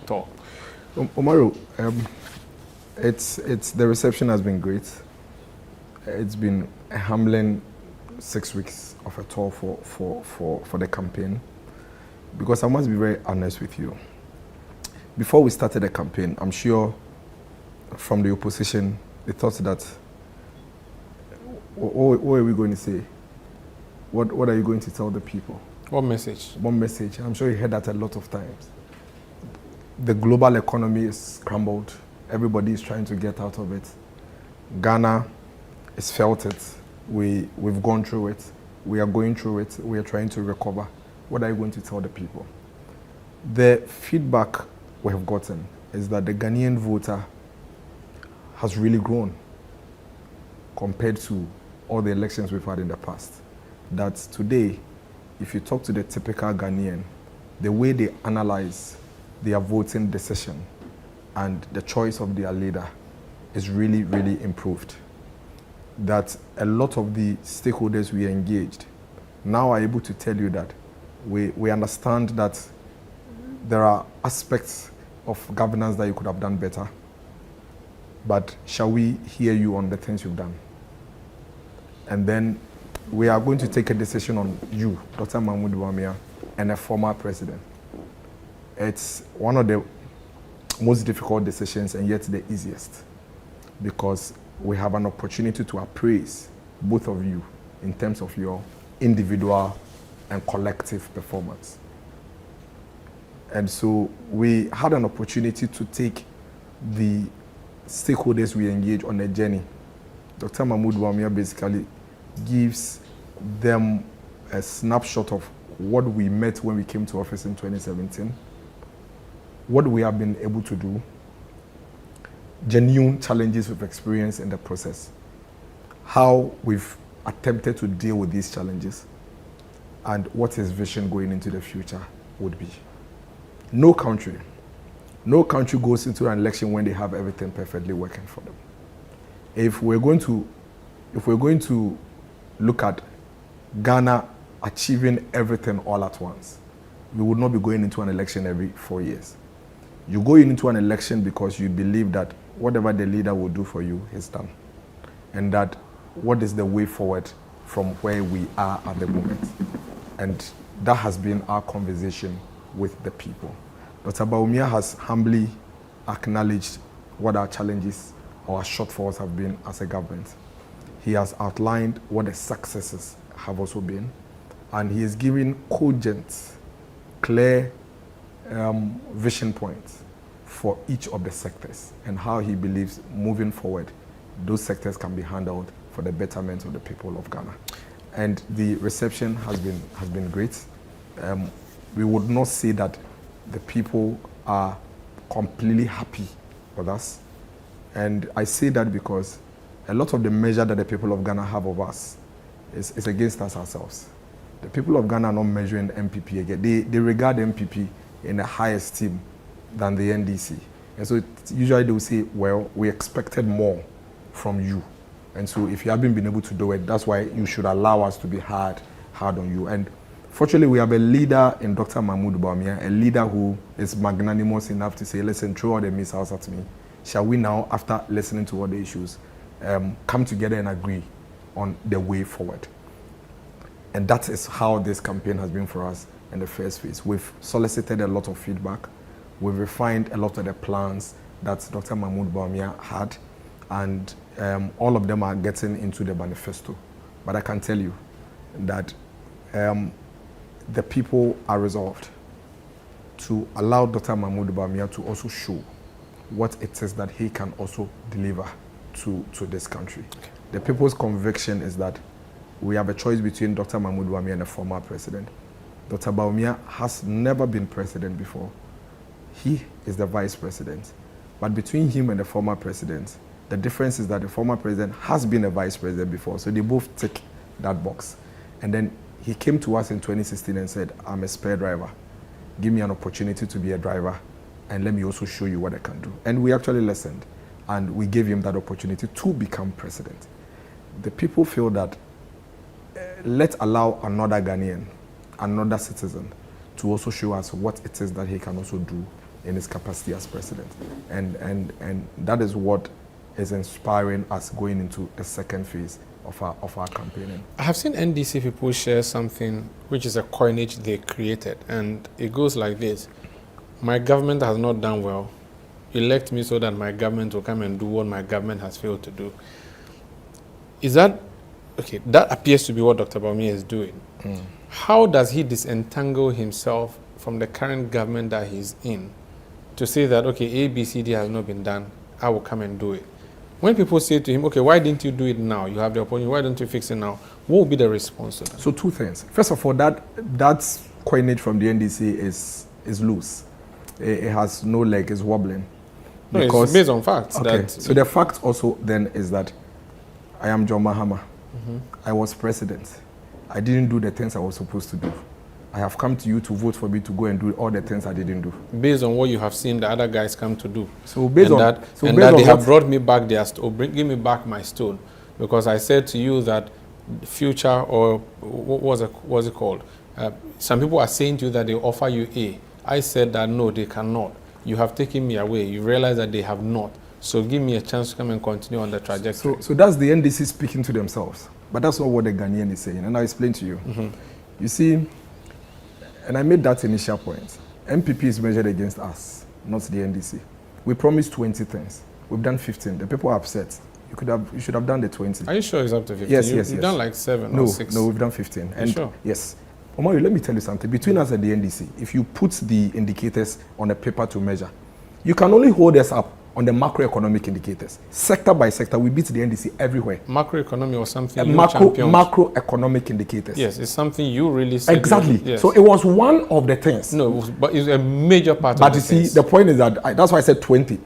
at all. Omaru, it's the reception has been great. It's been a humbling 6 weeks of a tour for the campaign, because I must be very honest with you. Before we started the campaign, I'm sure from the opposition, they thought that, what are we going to say? What are you going to tell the people? What message? One message. I'm sure you heard that a lot of times. The global economy is scrambled. Everybody is trying to get out of it. Ghana has felt it. We've gone through it. We are going through it. We are trying to recover. What are you going to tell the people? The feedback we have gotten is that the Ghanaian voter has really grown compared to all the elections we've had in the past. That today, if you talk to the typical Ghanaian, the way they analyze their voting decision and the choice of their leader is really, really improved. That a lot of the stakeholders we engaged now are able to tell you that we understand that there are aspects of governance that you could have done better, but shall we hear you on the things you've done? And then we are going to take a decision on you, Dr. Bawumia, and a former president. It's one of the most difficult decisions and yet the easiest, because we have an opportunity to appraise both of you in terms of your individual and collective performance. And so we had an opportunity to take the stakeholders we engage on a journey. Dr. Bawumia basically gives them a snapshot of what we met when we came to office in 2017, what we have been able to do, genuine challenges we've experienced in the process, how we've attempted to deal with these challenges, and what his vision going into the future would be. No country goes into an election when they have everything perfectly working for them. If we're going to look at Ghana achieving everything all at once, we would not be going into an election every 4 years. You go into an election because you believe that whatever the leader will do for you is done, and that what is the way forward from where we are at the moment. And that has been our conversation with the people. Dr. Bawumia has humbly acknowledged what our challenges or our shortfalls have been as a government. He has outlined what the successes have also been, and he is giving cogent, clear vision points for each of the sectors and how he believes moving forward those sectors can be handled for the betterment of the people of Ghana. And the reception has been great. We would not say that the people are completely happy with us. And I say that because a lot of the measure that the people of Ghana have of us is against us ourselves. The people of Ghana are not measuring MPP again. They regard MPP in a higher esteem than the NDC. And so usually they will say, well, we expected more from you. And so if you haven't been able to do it, that's why you should allow us to be hard on you. And fortunately, we have a leader in Dr. Bawumia, a leader who is magnanimous enough to say, listen, throw all the missiles at me. Shall we now, after listening to all the issues, come together and agree on the way forward? And that is how this campaign has been for us in the first phase. We've solicited a lot of feedback. We've refined a lot of the plans that Dr. Bawumia had, and all of them are getting into the manifesto. But I can tell you that the people are resolved to allow Dr. Bawumia to also show what it is that he can also deliver to this country. The people's conviction is that we have a choice between Dr. Bawumia and a former president. Dr. Bawumia has never been president before. He is the vice president. But between him and the former president, the difference is that the former president has been a vice president before, so they both tick that box. And then he came to us in 2016 and said, I'm a spare driver. Give me an opportunity to be a driver, and let me also show you what I can do. And we actually listened, and we gave him that opportunity to become president. The people feel that let's allow another Ghanaian, another citizen, to also show us what it is that he can also do in his capacity as president. And that is what is inspiring us going into the second phase of our campaigning. I have seen NDC people share something which is a coinage they created, and it goes like this: my government has not done well. Elect me so that my government will come and do what my government has failed to do. Is that okay? That appears to be what Dr. Bawumia is doing. How does he disentangle himself from the current government that he's in to say that, okay, A, B, C, D has not been done, I will come and do it? When people say to him, okay, why didn't you do it now? You have the opportunity, why don't you fix it now? What will be the response to that? So two things. First of all, that coinage from the NDC is loose. It has no leg, it's wobbling. No, it's based on facts. Okay, so the fact also then is that I am John Mahama. I was president. I didn't do the things I was supposed to do. I have come to you to vote for me to go and do all the things I didn't do. Based on what you have seen the other guys come to do. So based on that, they have brought me back their give me back my stone, because I said to you that future, or what was it called? Some people are saying to you that they offer you A. I said that no, they cannot. You have taken me away. You realize that they have not. So give me a chance to come and continue on the trajectory. So that's the NDC speaking to themselves. But that's not what the Ghanaian is saying. And I'll explain to you. You see, and I made that initial point. MPP is measured against us, not the NDC. We promised 20 things. We've done 15. The people are upset. You should have done the 20. Are you sure it's up to 15? Yes, You've done like 7 or 6. No, we've done 15. And sure? Yes. Omari, let me tell you something. Between us and the NDC, if you put the indicators on a paper to measure, you can only hold us up on the macroeconomic indicators. Sector by sector, we beat the NDC everywhere. Macroeconomic or something you championed. Macroeconomic indicators. Yes, it's something you really said. Exactly. Yes. So it was one of the things. No, but it's a major part of But the you see, things. the point is that that's why I said 20.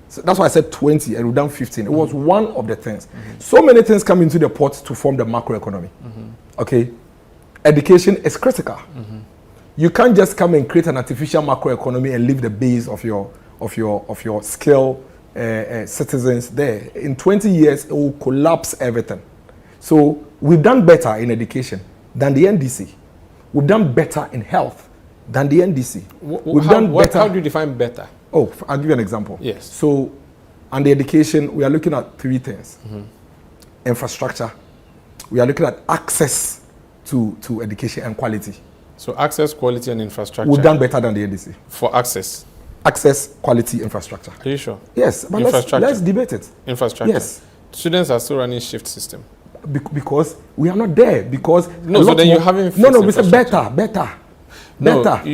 So that's why I said 20 and we've done 15. It was one of the things. So many things come into the pot to form the macroeconomy. Okay? Education is critical. You can't just come and create an artificial macroeconomy and leave the base of your skill citizens there. In 20 years, it will collapse everything. So we've done better in education than the NDC. We've done better in health than the NDC. How do you define better? Oh, I'll give you an example. Yes. So, under education, we are looking at 3 things. Infrastructure. We are looking at access to education and quality. So access, quality, and infrastructure. We've done better than the NDC. For access? Access, quality, infrastructure. Are you sure? Yes, but let's debate it. Infrastructure? Yes. Students are still running shift system. Because we are not there. Because no, so then you haven't. No, we said better. No, better.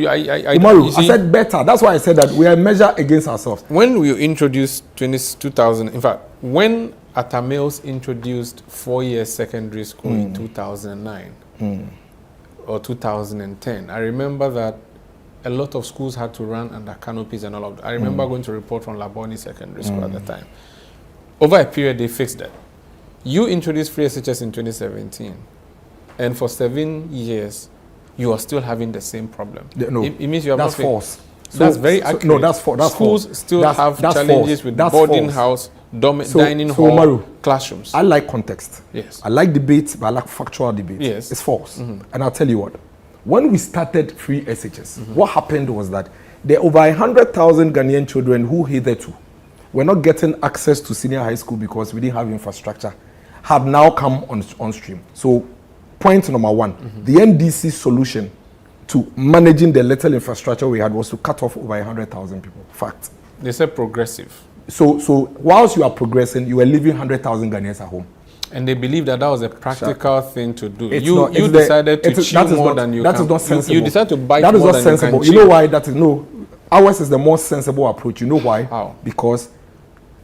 I said better. That's why I said that we are measured against ourselves. When we introduced 2000, in fact, when Atamils introduced 4-year secondary school in 2009 or 2010, I remember that a lot of schools had to run under canopies and all of that. I remember going to report from Laboni Secondary School at the time. Over a period, they fixed that. You introduced free SHS in 2017, and for 7 years, you are still having the same problem. No, it means you have that's not false. That's very accurate. No, that's false. Schools still have challenges with boarding house, dining hall, Maru, classrooms. I like context. Yes. I like debate, but I like factual debate. Yes. It's false. And I'll tell you what. When we started free SHS, what happened was that there are over 100,000 Ghanaian children who hitherto were not getting access to senior high school because we didn't have infrastructure, have now come on stream. So point number 1, the NDC solution to managing the little infrastructure we had was to cut off over 100,000 people. Fact. They said progressive. So whilst you are progressing, you are leaving 100,000 Ghanaians at home. And they believe that was a practical thing to do. You decided to chew more than you can. That is not sensible. You decided to bite more than you can. That is not sensible. You know why that is? No. Ours is the more sensible approach. You know why? How? Because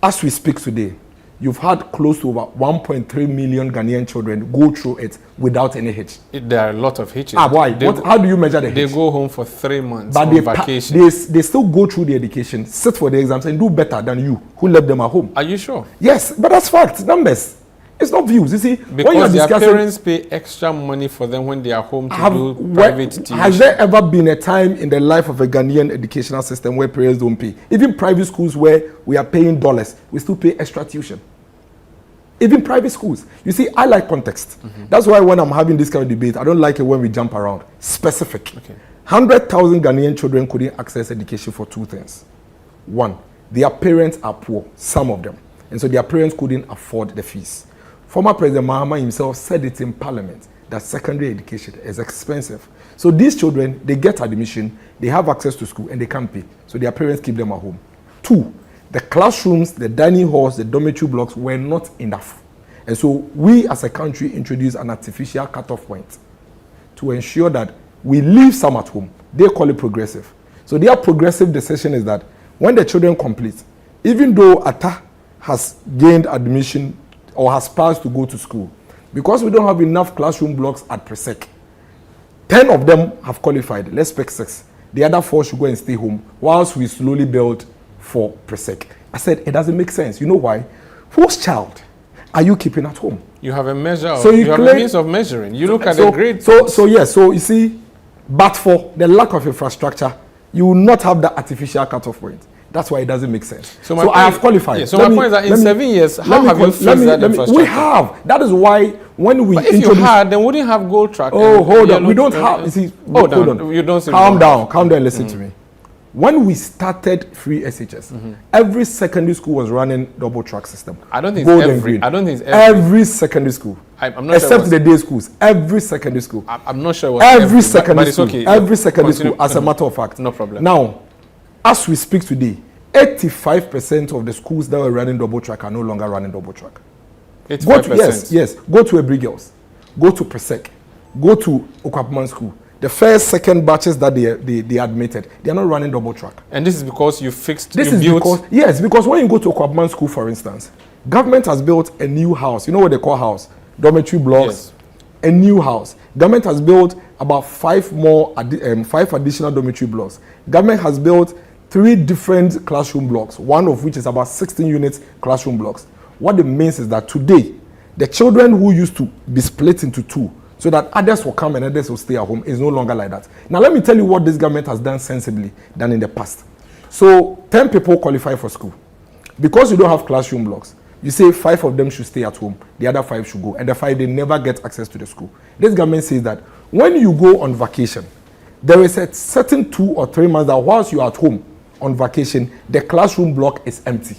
as we speak today, you've had close to over 1.3 million Ghanaian children go through it without any hitch. There are a lot of hitches. Why? How do you measure the hitch? They go home for 3 months on vacation. They still go through the education, sit for the exams, and do better than you, who left them at home. Are you sure? Yes, but that's fact. Numbers. It's not views. You see, because their parents pay extra money for them when they are home to do private tuition. Has there ever been a time in the life of a Ghanaian educational system where parents don't pay? Even private schools where we are paying dollars, we still pay extra tuition. Even private schools. You see, I like context. That's why when I'm having this kind of debate, I don't like it when we jump around. Specific. Okay. 100,000 Ghanaian children couldn't access education for two things. One, their parents are poor, some of them, and so their parents couldn't afford the fees. Former President Mahama himself said it in Parliament that secondary education is expensive. So these children, they get admission, they have access to school, and they can't pay. So their parents keep them at home. Two, the classrooms, the dining halls, the dormitory blocks were not enough. And so we as a country introduced an artificial cutoff point to ensure that we leave some at home. They call it progressive. So their progressive decision is that when the children complete, even though Atta has gained admission or has passed to go to school, because we don't have enough classroom blocks at Presec, 10 of them have qualified. Let's pick 6. The other 4 should go and stay home whilst we slowly build for Presec. I said, it doesn't make sense. You know why? Whose child are you keeping at home? You have a measure of, so you have a means of measuring. You look at the grade. So you see, but for the lack of infrastructure, you will not have that artificial cutoff point. That's why it doesn't make sense. So I have qualified. Yeah, so my point is that in 7 years, how have you fixed that infrastructure? We have. That is why when we if you had, then wouldn't have gold track. Oh, hold on. We don't have. You see, hold on. You don't. Calm down. Calm down. Listen to me. When we started free SHS, every secondary school was running double track system. I don't think gold it's and green. I don't think it's every secondary school. I'm not except sure the day schools. Every secondary school. I'm not sure. Every secondary school. Okay. Every secondary school. As a matter of fact. No problem. Now, as we speak today, 85% of the schools that were running double track are no longer running double track. 85%. Yes. Go to Ebri Girls. Go to Presec. Go to Okwapman School. The first, second batches that they admitted, they are not running double track. And this is because you fixed. Because when you go to Okwapman School, for instance, government has built a new house. You know what they call house? Dormitory blocks. Yes. A new house. Government has built about 5 additional dormitory blocks. Government has built 3 different classroom blocks, one of which is about 16 units classroom blocks. What it means is that today, the children who used to be split into 2, so that others will come and others will stay at home, is no longer like that. Now let me tell you what this government has done sensibly than in the past. So 10 people qualify for school. Because you don't have classroom blocks, you say 5 of them should stay at home, the other 5 should go, and the 5, they never get access to the school. This government says that when you go on vacation, there is a certain 2 or 3 months that whilst you are at home on vacation, the classroom block is empty.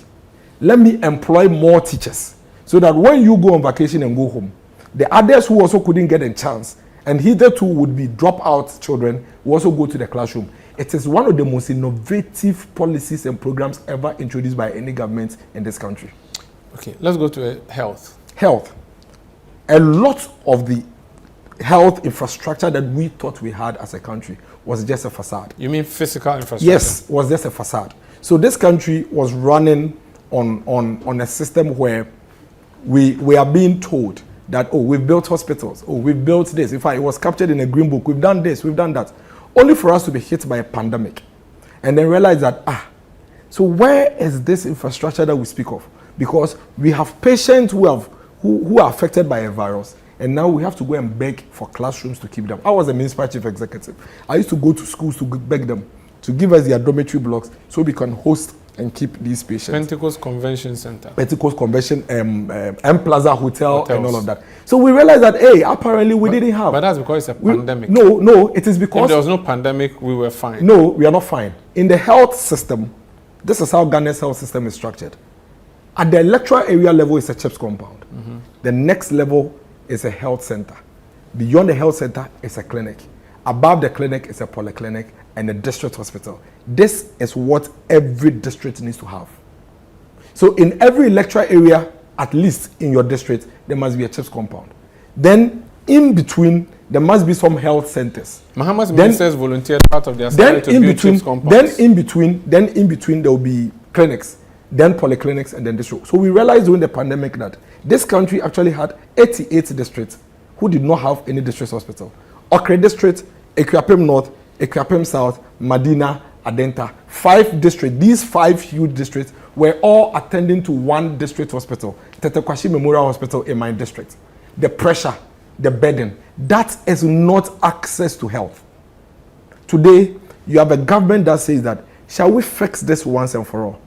Let me employ more teachers so that when you go on vacation and go home, the others who also couldn't get a chance, and hitherto would be dropout children, will also go to the classroom. It is one of the most innovative policies and programs ever introduced by any government in this country. Okay, let's go to health. Health. A lot of the health infrastructure that we thought we had as a country was just a facade. You mean physical infrastructure? Yes, was just a facade. So this country was running on a system where we are being told that, oh, we've built hospitals, oh, we've built this. In fact, it was captured in a green book. We've done this, we've done that. Only for us to be hit by a pandemic. And then realize that, so where is this infrastructure that we speak of? Because we have patients who are affected by a virus, and now we have to go and beg for classrooms to keep them. I was a municipal chief executive. I used to go to schools to beg them to give us their dormitory blocks so we can host and keep these patients. Pentecost Convention Center. Pentecost Convention, M Plaza Hotels. And all of that. So we realized that, hey, apparently we didn't have. But that's because it's a pandemic. No, it is because... If there was no pandemic, we were fine. No, we are not fine. In the health system, this is how Ghana's health system is structured. At the electoral area level, it's a CHIPS compound. Mm-hmm. The next level is a health center. Beyond the health center is a clinic. Above the clinic is a polyclinic and a district hospital. This is what every district needs to have. So in every electoral area, at least in your district, there must be a CHIPS compound. Then in between, there must be some health centers. Mahama's ministers volunteered part of their salary to build CHIPS compounds. Then in between, there will be clinics, then polyclinics, and then district. So we realized during the pandemic that this country actually had 88 districts who did not have any district hospital. Okre district, Equiapem North, Equiapem South, Madina, Adenta. 5 districts. These 5 huge districts were all attending to one district hospital, Tetekwashi Memorial Hospital in my district. The pressure, the burden, that is not access to health. Today, you have a government that says that, shall we fix this once and for all?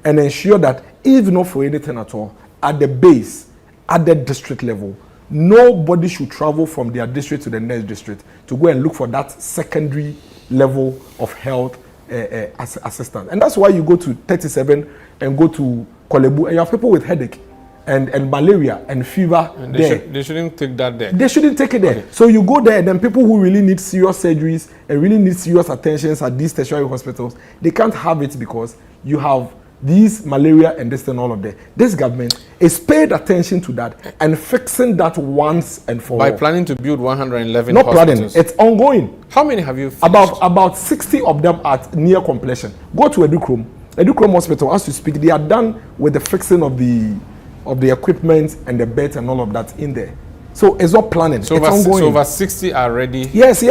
And ensure that, if not for anything at all, at the base, at the district level, nobody should travel from their district to the next district to go and look for that secondary level of health assistance. And that's why you go to 37 and go to Kolebu, and you have people with headache and malaria and fever and there. They shouldn't take that there. They shouldn't take it there. Okay. So you go there, and then people who really need serious surgeries and really need serious attentions at these tertiary hospitals, they can't have it because you have these malaria and this and all of that. This government is paid attention to that and fixing that once and for all. By planning to build 111 Not hospitals. planning, it's ongoing. How many have you finished? About 60 of them are near completion. Go to Edukrom Hospital, as you speak, they are done with the fixing of the equipment and the beds and all of that in there. So it's not planning, so it's ongoing. So over 60 are ready? Yes.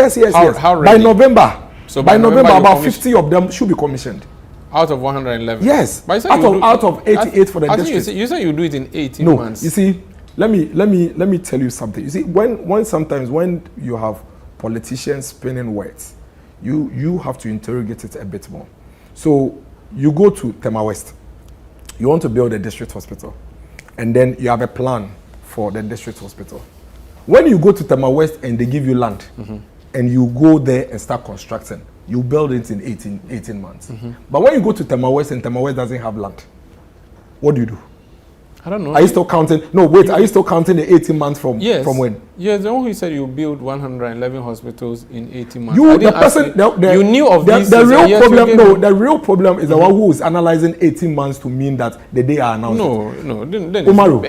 How ready? By November. So by November about 50 of them should be commissioned. Out of 111? Yes. Out of 88 for the district. You say you do it in 18 months. No, you see, let me tell you something. You see, when sometimes when you have politicians spinning words, you have to interrogate it a bit more. So you go to Tema West, you want to build a district hospital, and then you have a plan for the district hospital. When you go to Tema West and they give you land, and you go there and start constructing, you build it in 18 months. But when you go to Tema West and Tema West doesn't have land, what do you do? I don't know. Are you still counting? No, wait. Are you still counting the 18 months from when? Yes, the one who said you build 111 hospitals in 18 months. You, the person, you knew of this. The real problem, the real problem is the one who is analyzing 18 months to mean that the day I announced it. No. Umaru,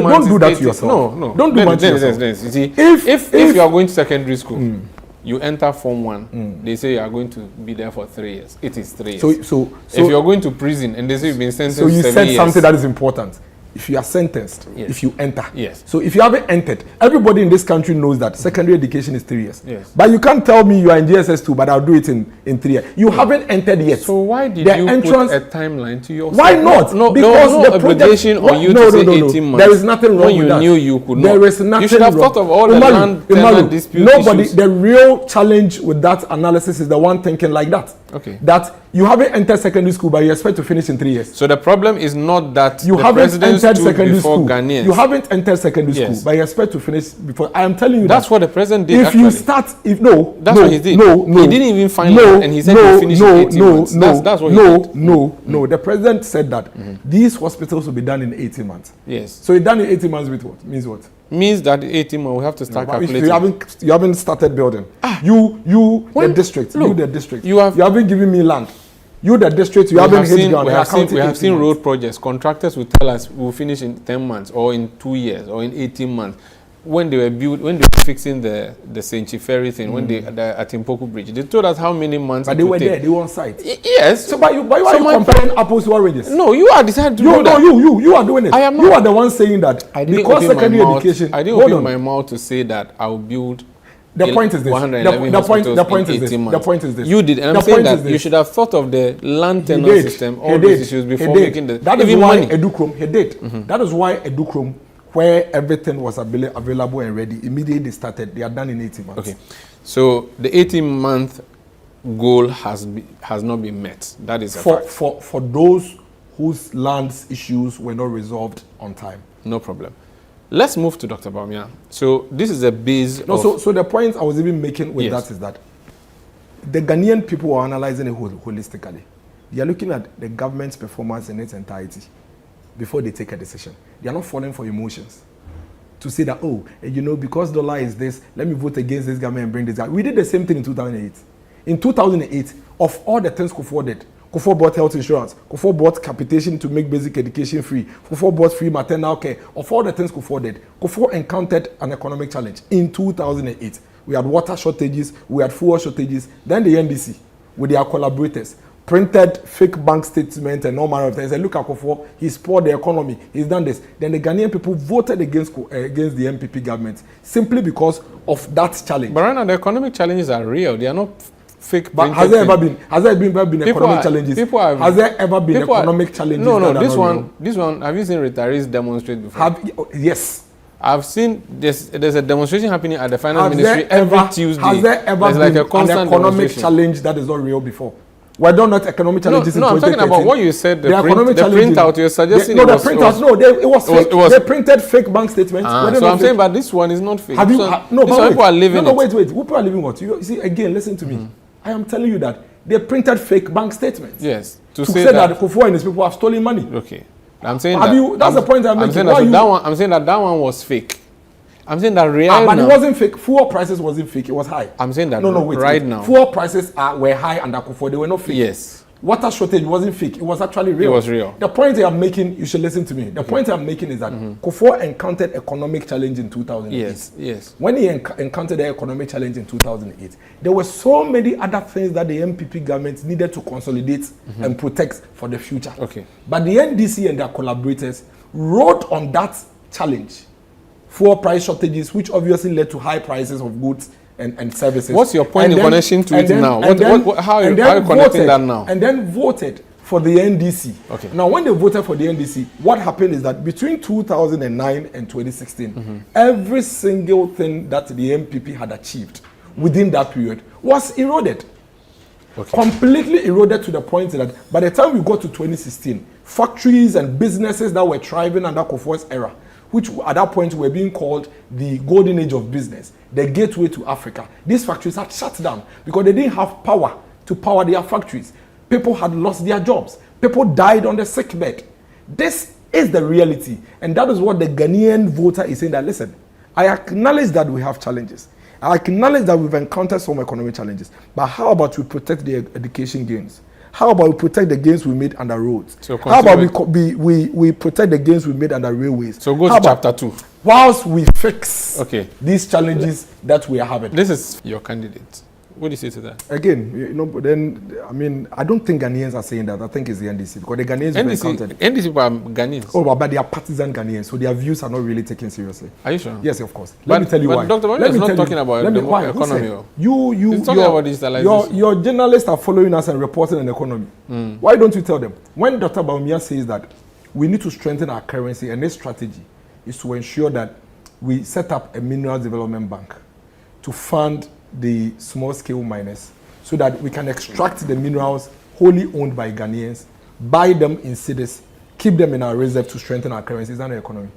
don't do that to yourself. No. Don't do that to yourself. You see, if you are going to secondary school, you enter Form 1, they say you are going to be there for 3 years. It is 3 years. So if you are going to prison and they say you've been sentenced so you 7 said years. something that is important. If you are sentenced, yes. If you enter. Yes. So if you haven't entered, everybody in this country knows that secondary education is 3 years. Yes. But you can't tell me you are in GSS 2, but I'll do it in 3 years. You haven't entered yet. So why did you put a timeline to yourself? Why not? No, because there was no obligation on you to say 18 months. There is nothing wrong with that. When you knew you could not. There is nothing. You should have thought of all the land tenant dispute issues. The real challenge with that analysis is the one thinking like that. Okay. That you haven't entered secondary school, but you expect to finish in 3 years. So the problem is not that you haven't entered secondary school. Ghanaians. You haven't entered secondary school, but you expect to finish before. I am telling you that's what the president did. If actually. You start, that's what he did. No, he didn't even find out, and he said he finished in 18 months. That's what he did. No. The president said that these hospitals will be done in 18 months. Yes. So it done in 18 months with what? Means what? Means that 18 months we have to start calculating. You haven't started building. The district. You haven't given me land. You the district, you haven't hit ground. We have seen road projects. Contractors will tell us we'll finish in 10 months or in 2 years or in 18 months. When they were fixing the Senchi Ferry thing, when they at Impoku Bridge, they told us how many months. But they were there, they were on site. Yes. So, why are you comparing apples to oranges? No, you are deciding to do that. You are doing it. I am not. You are the one saying that. Because secondary education. I didn't open my mouth to say that I'll build. The point is this. The point is this. You did, and I'm saying that you should have thought of the land tenure system, all those issues before making the. That is why Edukrom, he did. That is why Edukrom, where everything was available and ready, immediately started. They are done in 18 months. Okay, so the 18-month goal has not been met. That is a fact. For those whose lands issues were not resolved on time. No problem. Let's move to Dr. Bawumia. So this is a base. So the point I was even making with that is that the Ghanaian people are analyzing it holistically. They are looking at the government's performance in its entirety before they take a decision. They are not falling for emotions to say that, because dollar is this, let me vote against this government and bring this guy. We did the same thing in 2008. In 2008, of all the things Kufuor did, Kufuor bought health insurance. Kufuor bought capitation to make basic education free. Kufuor bought free maternal care. Of all the things Kufuor did, Kufuor encountered an economic challenge in 2008. We had water shortages, we had fuel shortages. Then the NDC, with their collaborators, printed fake bank statements and all manner of things. And look at Kufuor, he spoiled the economy, he's done this. Then the Ghanaian people voted against the MPP government simply because of that challenge. But right now, the economic challenges are real. They are not fake. But has there ever been economic challenges? Has there ever been economic challenges? No. This one. Have you seen retirees demonstrate before? Yes. I've seen there's a demonstration happening at the finance ministry every Tuesday. Has there ever been an economic challenge that is not real before? Were there not economic challenges in 2013? No, I'm talking about what you said, the printout you're suggesting. It was fake. They printed fake bank statements. So I'm saying, but this one is not fake. Wait. Who people are living what? You see, again, listen to me. I am telling you that they printed fake bank statements. Yes. To say that Kufuor and his people have stolen money. Okay. I'm saying that's the point I'm making. I'm saying that one was fake. I'm saying that but it wasn't fake. Fuel prices wasn't fake. It was high. I'm saying that wait, right now. Fuel prices were high under Kufuor. They were not fake. Yes. Water shortage wasn't fake. It was actually real. It was real. The point I'm making, you should listen to me. The point I'm making is that Kufuor encountered economic challenge in 2008. Yes. When he encountered the economic challenge in 2008, there were so many other things that the MPP government needed to consolidate and protect for the future. Okay. But the NDC and their collaborators rode on that challenge for price shortages, which obviously led to high prices of goods and services. What's your point in connection to it now? How are you connecting that now? And then voted for the NDC. Okay. Now, when they voted for the NDC, what happened is that between 2009 and 2016, every single thing that the MPP had achieved within that period was eroded. Okay. Completely eroded to the point that by the time we got to 2016, factories and businesses that were thriving under Kufuor's era, which at that point were being called the golden age of business, the gateway to Africa. These factories had shut down because they didn't have power to power their factories. People had lost their jobs. People died on the sickbed. This is the reality. And that is what the Ghanaian voter is saying that, listen, I acknowledge that we have challenges. I acknowledge that we've encountered some economic challenges. But how about we protect the education gains? How about we protect the gains we made under roads? So how about we protect the gains we made under railways? So go to chapter 2. Whilst we fix these challenges that we are having. This is your candidate. What do you say to that? Again, but then, I mean, I don't think Ghanaians are saying that. I think it's the NDC. Because the Ghanaians NDC people are Ghanaians. Oh, but they are partisan Ghanaians, so their views are not really taken seriously. Are you sure? Yes, of course. Let me tell you why. Dr. Bawumia is not talking about the economy. He's talking about digitalization. Your journalists are following us and reporting on the economy. Why don't you tell them? When Dr. Bawumia says that we need to strengthen our currency, and this strategy is to ensure that we set up a mineral development bank to fund the small-scale miners so that we can extract the minerals wholly owned by Ghanaians, buy them in cedis, keep them in our reserve to strengthen our currency. Is that not economy?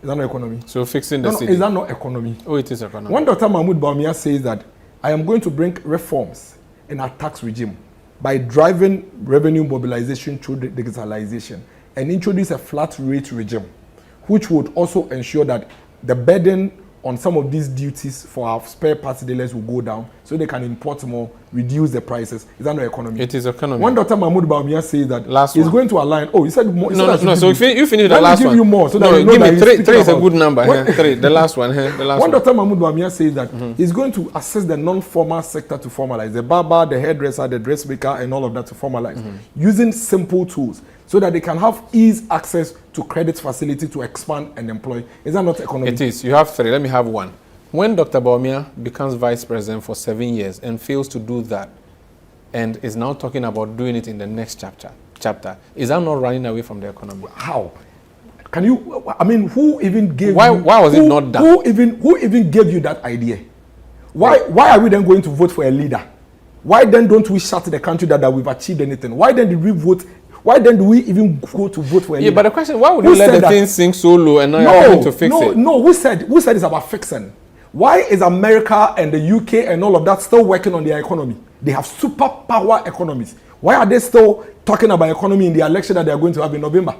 Is that not economy? So fixing the city. Is that not economy? Oh, it is economy. When Dr. Mahmoud Bawumia says that I am going to bring reforms in our tax regime by driving revenue mobilization through digitalization and introduce a flat rate regime, which would also ensure that the burden on some of these duties for our spare parts dealers will go down so they can import more, reduce the prices. Is that not economy? It is economy. When Dr. Mahmoud Bawumia says that he's going to align, you said more. No. So if you finish the last one. Let me give you more. So no, give me three. Three is a good number. Three. The last one. When Dr. Mahmoud Bawumia says that he's going to assist the non-formal sector to formalize, the barber, the hairdresser, the dressmaker, and all of that to formalize, using simple tools, so that they can have ease access to credit facility to expand and employ. Is that not economy? It is. You have 3. Let me have 1. When Dr. Bawumia becomes vice president for 7 years and fails to do that, and is now talking about doing it in the next chapter, is that not running away from the economy? How? Can you? I mean, who even gave? Why was it not done? Who even gave you that idea? Why are we then going to vote for a leader? Why then don't we shout to the country that we've achieved anything? Why then did we vote? Why then do we even go to vote for a leader? Yeah, but the question, why would you let the thing sink so low and now you're having to fix it? No, who said it's about fixing? Why is America and the UK and all of that still working on their economy? They have superpower economies. Why are they still talking about economy in the election that they are going to have in November?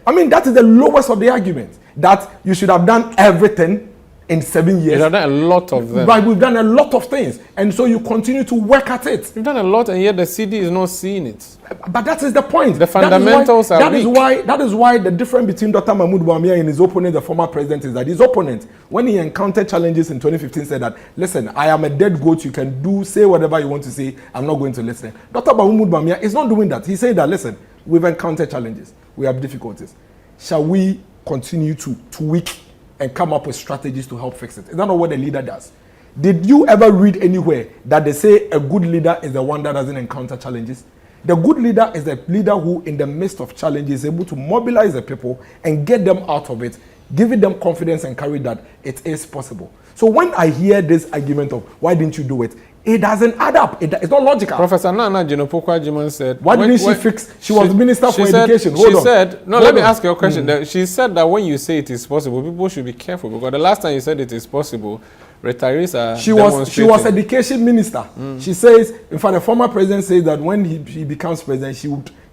I mean, that is the lowest of the arguments, that you should have done everything in 7 years. You've done a lot of them. Right, we've done a lot of things. And so you continue to work at it. You've done a lot and yet the CD is not seeing it. But that is the point. The fundamentals are weak. That is why the difference between Dr. Mahmoud Bawumia and his opponent, the former president, is that his opponent, when he encountered challenges in 2015, said that, listen, I am a dead goat. You can say whatever you want to say. I'm not going to listen. Dr. Mahmoud Bawumia is not doing that. He said that, listen, we've encountered challenges. We have difficulties. Shall we continue to tweak and come up with strategies to help fix it? Is that not what the leader does? Did you ever read anywhere that they say a good leader is the one that doesn't encounter challenges? The good leader is the leader who, in the midst of challenges, is able to mobilize the people and get them out of it, giving them confidence and courage that it is possible. So when I hear this argument of why didn't you do it, it doesn't add up. It's not logical. Professor Nana Jinopokwa said, why didn't she fix? She was minister for education. Let me ask you a question. She said that when you say it is possible, people should be careful, because the last time you said it is possible, retirees are she was education minister. She says, in fact, the former president says that when he becomes president,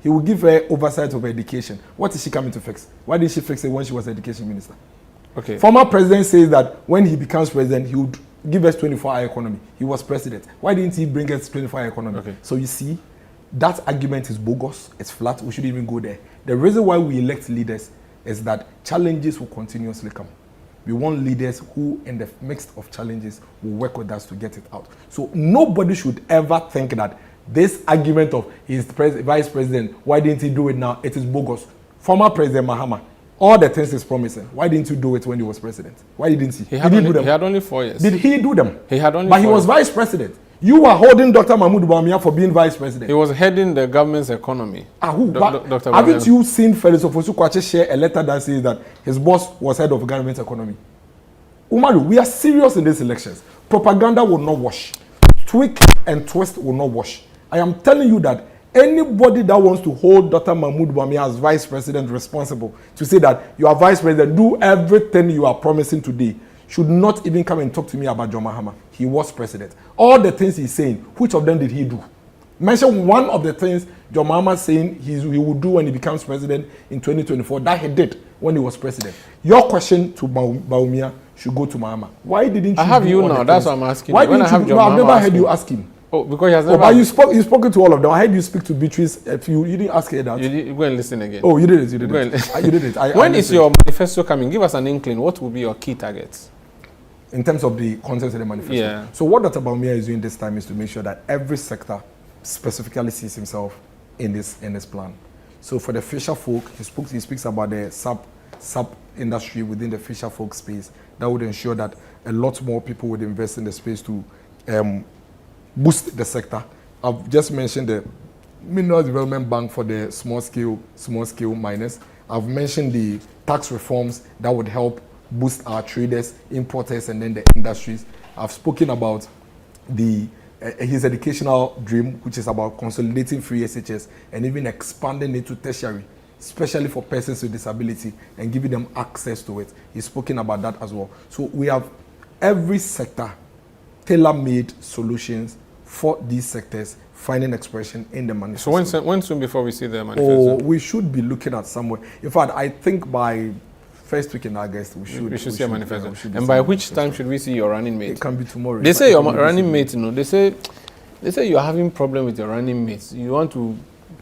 he would give her oversight of education. What is she coming to fix? Why did she fix it when she was education minister? Okay. Former president says that when he becomes president, he would give us 24-hour economy. He was president. Why didn't he bring us 24-hour economy? Okay. So you see, that argument is bogus. It's flat. We shouldn't even go there. The reason why we elect leaders is that challenges will continuously come. We want leaders who, in the midst of challenges, will work with us to get it out. So nobody should ever think that this argument of his vice president, why didn't he do it now? It is bogus. Former President Mahama, all the things he's promising, why didn't you do it when he was president? Why didn't he? He had only 4 years. Did he do them? He had only But he was vice president. You were holding Dr. Bawumia for being vice president. He was heading the government's economy. Who? Dr. Haven't you seen Felix Ofosu-Kwakye share a letter that says that his boss was head of government's economy? Umaru, we are serious in these elections. Propaganda will not wash. Tweak and twist will not wash. I am telling you that anybody that wants to hold Dr. Bawumia as vice president responsible to say that you are vice president, do everything you are promising today, should not even come and talk to me about John Mahama. He was president. All the things he's saying, which of them did he do? Mention one of the things John Mahama is saying he will do when he becomes president in 2024 that he did when he was president. Your question to Bawumia should go to Mahama. Why didn't you? I have you now. That's what I'm asking. Why didn't you? No, I've never heard you ask him. Oh, because he has never. But you spoke to all of them. I heard you speak to Beatrice. If you didn't ask her that. You go and listen again. Oh, you did it. You did it. You did it. When is your manifesto coming? Give us an inkling. What will be your key targets? In terms of the content of the manifesto. Yeah. So what Dr. Bawumia is doing this time is to make sure that every sector specifically sees himself in this plan. So for the fisher folk, he speaks about the sub industry within the fisher folk space that would ensure that a lot more people would invest in the space to boost the sector. I've just mentioned the Mineral Development Bank for the small scale miners. I've mentioned the tax reforms that would help boost our traders, importers, and then the industries. I've spoken about his educational dream, which is about consolidating free SHS and even expanding it to tertiary, especially for persons with disability, and giving them access to it. He's spoken about that as well. So we have every sector tailor-made solutions for these sectors finding expression in the manifesto. So when soon before we see the manifesto? Oh, we should be looking at somewhere. In fact, I think by first week in August, we should see a manifesto. And by which time should we see your running mate? It can be tomorrow. They say your running mate, they say you're having problem with your running mates. You want to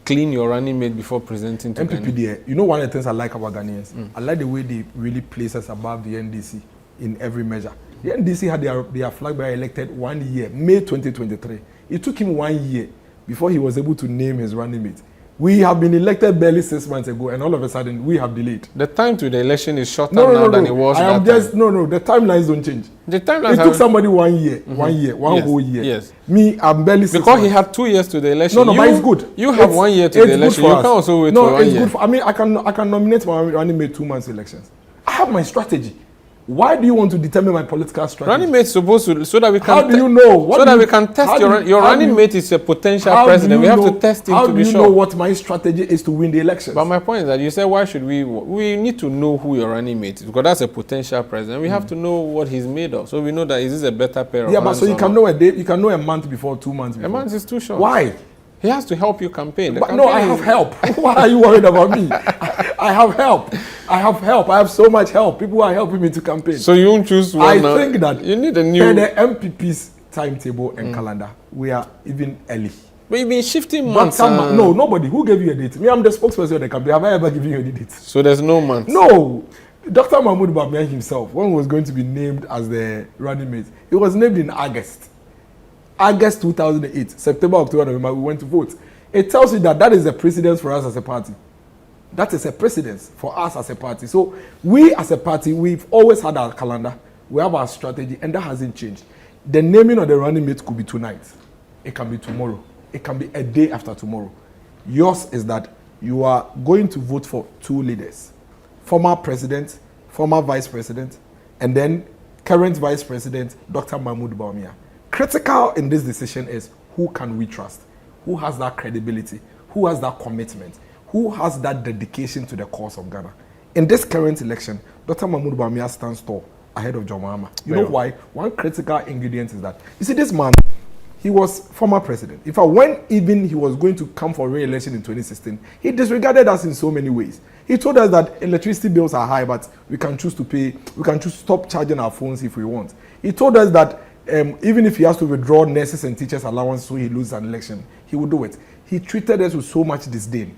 clean your running mate before presenting to MPPDA. You know one of the things I like about Ghanaians? I like the way they really place us above the NDC in every measure. The NDC had their flag bearer elected 1 year, May 2023. It took him 1 year before he was able to name his running mate. We have been elected barely 6 months ago, and all of a sudden we have delayed. The time to the election is shorter now than it was. The timelines don't change. The timelines. It took somebody 1 year, 1 year, one whole year. Yes. Me, I'm barely 6 months. Because he had 2 years to the election. But it's good. You have 1 year to the election. You can also wait for 1 year. Good for, I can nominate my running mate 2 months elections. I have my strategy. Why do you want to determine my political strategy? Running mate is supposed to, so that we can. How do you know? We can test your running mate is a potential president. We have to test him to be sure. How do you know what my strategy is to win the elections? But my point is that you said, why should we need to know who your running mate is, because that's a potential president. We have to know what he's made of, so we know that is this a better pair of hands. Yeah, but so you can know a day, you can know a month before, 2 months before. A month is too short. Why? He has to help you campaign. No, I have help. Why are you worried about me? I have help. I have so much help. People are helping me to campaign. So you won't choose one. I think that you need a new. The MPP's timetable and calendar, we are even early. But you've been shifting months. No, nobody. Who gave you a date? Me, I'm the spokesperson of the campaign. Have I ever given you any date? So there's no month? No. Dr. Bawumia himself, when he was going to be named as the running mate, he was named in August. August 2008, September, October, November, we went to vote. It tells you that is a precedence for us as a party. That is a precedence for us as a party. So we as a party, we've always had our calendar, we have our strategy, and that hasn't changed. The naming of the running mate could be tonight. It can be tomorrow. It can be a day after tomorrow. Yours is that you are going to vote for 2 leaders. Former president, former vice president, and then current vice president, Dr. Bawumia. Critical in this decision is who can we trust? Who has that credibility? Who has that commitment? Who has that dedication to the cause of Ghana? In this current election, Dr. Bawumia stands tall ahead of John Mahama. You Very know well. why? One critical ingredient is that, you see, this man, he was former president. In fact, when even he was going to come for re-election in 2016, he disregarded us in so many ways. He told us that electricity bills are high, but we can choose to pay, we can choose to stop charging our phones if we want. He told us that even if he has to withdraw nurses and teachers' allowance so he loses an election, he would do it. He treated us with so much disdain.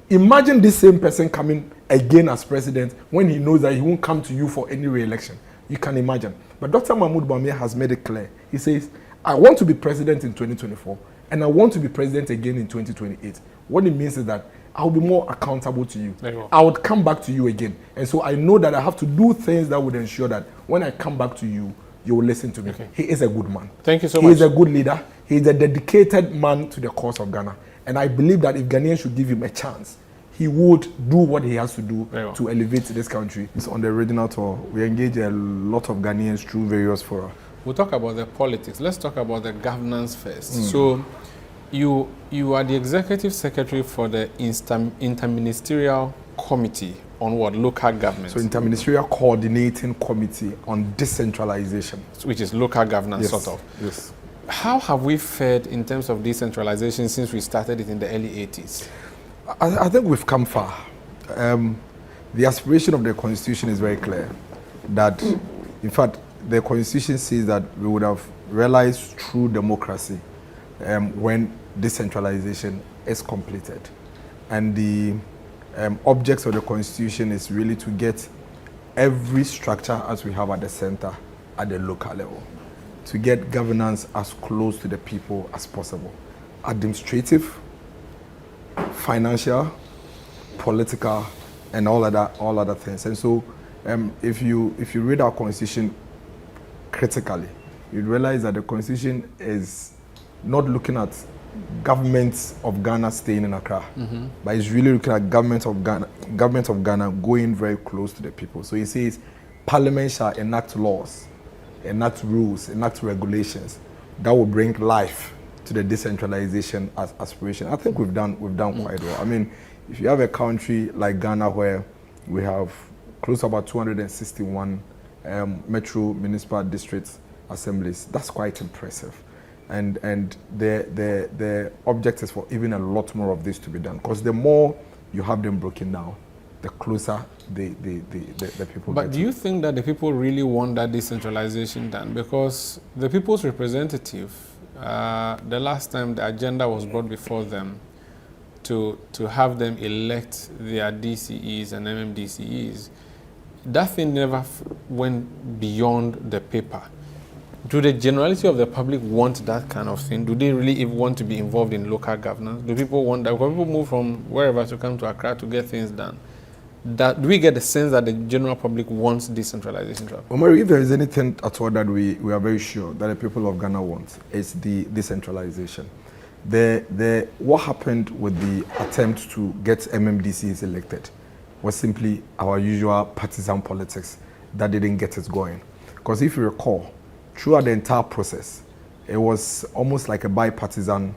Imagine this same person coming again as president when he knows that he won't come to you for any re-election. You can imagine. But Dr. Bawumia has made it clear. He says, I want to be president in 2024, and I want to be president again in 2028. What it means is that I'll be more accountable to you. I would come back to you again. And so I know that I have to do things that would ensure that when I come back to you, you will listen to me. Okay. He is a good man. Thank you so much. He is a good leader. He is a dedicated man to the cause of Ghana. And I believe that if Ghanaians should give him a chance, he would do what he has to do to elevate this country. It's on the regional tour. We engage a lot of Ghanaians through various fora. We'll talk about the politics. Let's talk about the governance first. So you are the executive secretary for the interministerial committee on what? Local government. So interministerial coordinating committee on decentralization. Which is local governance, sort of. Yes. How have we fared in terms of decentralization since we started it in the early 80s? I think we've come far. The aspiration of the Constitution is very clear. That, in fact, the Constitution says that we would have realized true democracy when decentralization is completed. And the objects of the Constitution is really to get every structure as we have at the center at the local level, to get governance as close to the people as possible. Administrative, financial, political, and all other things. And so if you read our Constitution critically, you realize that the Constitution is not looking at governments of Ghana staying in Accra, but it's really looking at government of Ghana going very close to the people. So it says Parliament shall enact laws, enact rules, enact regulations that will bring life to the decentralization aspiration. I think we've done quite well. I mean, if you have a country like Ghana where we have close to about 261 metro municipal district assemblies, that's quite impressive. And the object is for even a lot more of this to be done, because the more you have them broken down, the closer the people But get. do you think that the people really want that decentralization done? Because the people's representative, the last time the agenda was brought before them to have them elect their DCEs and MMDCEs, that thing never went beyond the paper. Do the generality of the public want that kind of thing? Do they really even want to be involved in local governance? Do people want that? When people move from wherever to come to Accra to get things done, do we get the sense that the general public wants decentralization? Omari, if there is anything at all that we are very sure that the people of Ghana want, it's the decentralization. What happened with the attempt to get MMDCs elected was simply our usual partisan politics that didn't get us going. Because if you recall, throughout the entire process, it was almost like a bipartisan,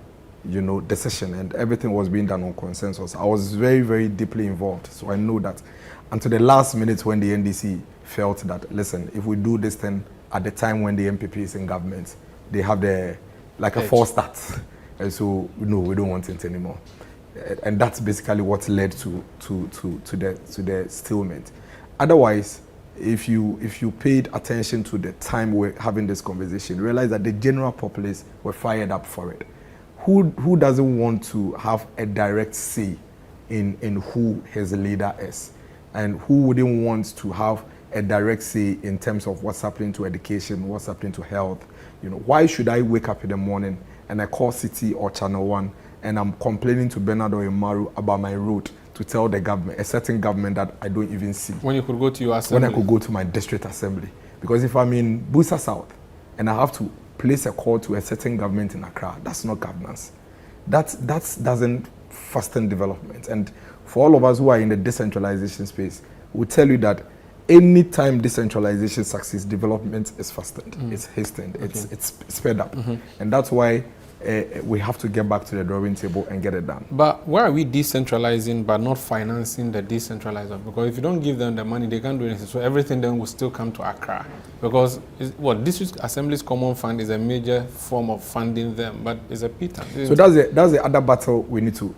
decision, and everything was being done on consensus. I was very, very deeply involved, so I know that. Until the last minute when the NDC felt that, listen, if we do this thing at the time when the MPP is in government, they have a false start. And so, no, we don't want it anymore. And that's basically what led to the stalemate. Otherwise, if you paid attention to the time we're having this conversation, realize that the general populace were fired up for it. Who doesn't want to have a direct say in who his leader is? And who wouldn't want to have a direct say in terms of what's happening to education, what's happening to health? Why should I wake up in the morning and I call City or Channel 1 and I'm complaining to Bernard or Imaru about my route to tell the government, a certain government that I don't even see? When you could go to your assembly? When I could go to my district assembly. Because if I'm in Busa South and I have to place a call to a certain government in Accra, that's not governance. That doesn't fasten development. And for all of us who are in the decentralization space, we'll tell you that any time decentralization succeeds, development is fastened, it's hastened, it's sped up. And that's why we have to get back to the drawing table and get it done. But why are we decentralizing but not financing the decentralized? Because if you don't give them the money, they can't do anything. So everything then will still come to Accra. Because District Assembly's Common Fund is a major form of funding them, but it's a pittance. So that's the other battle we need to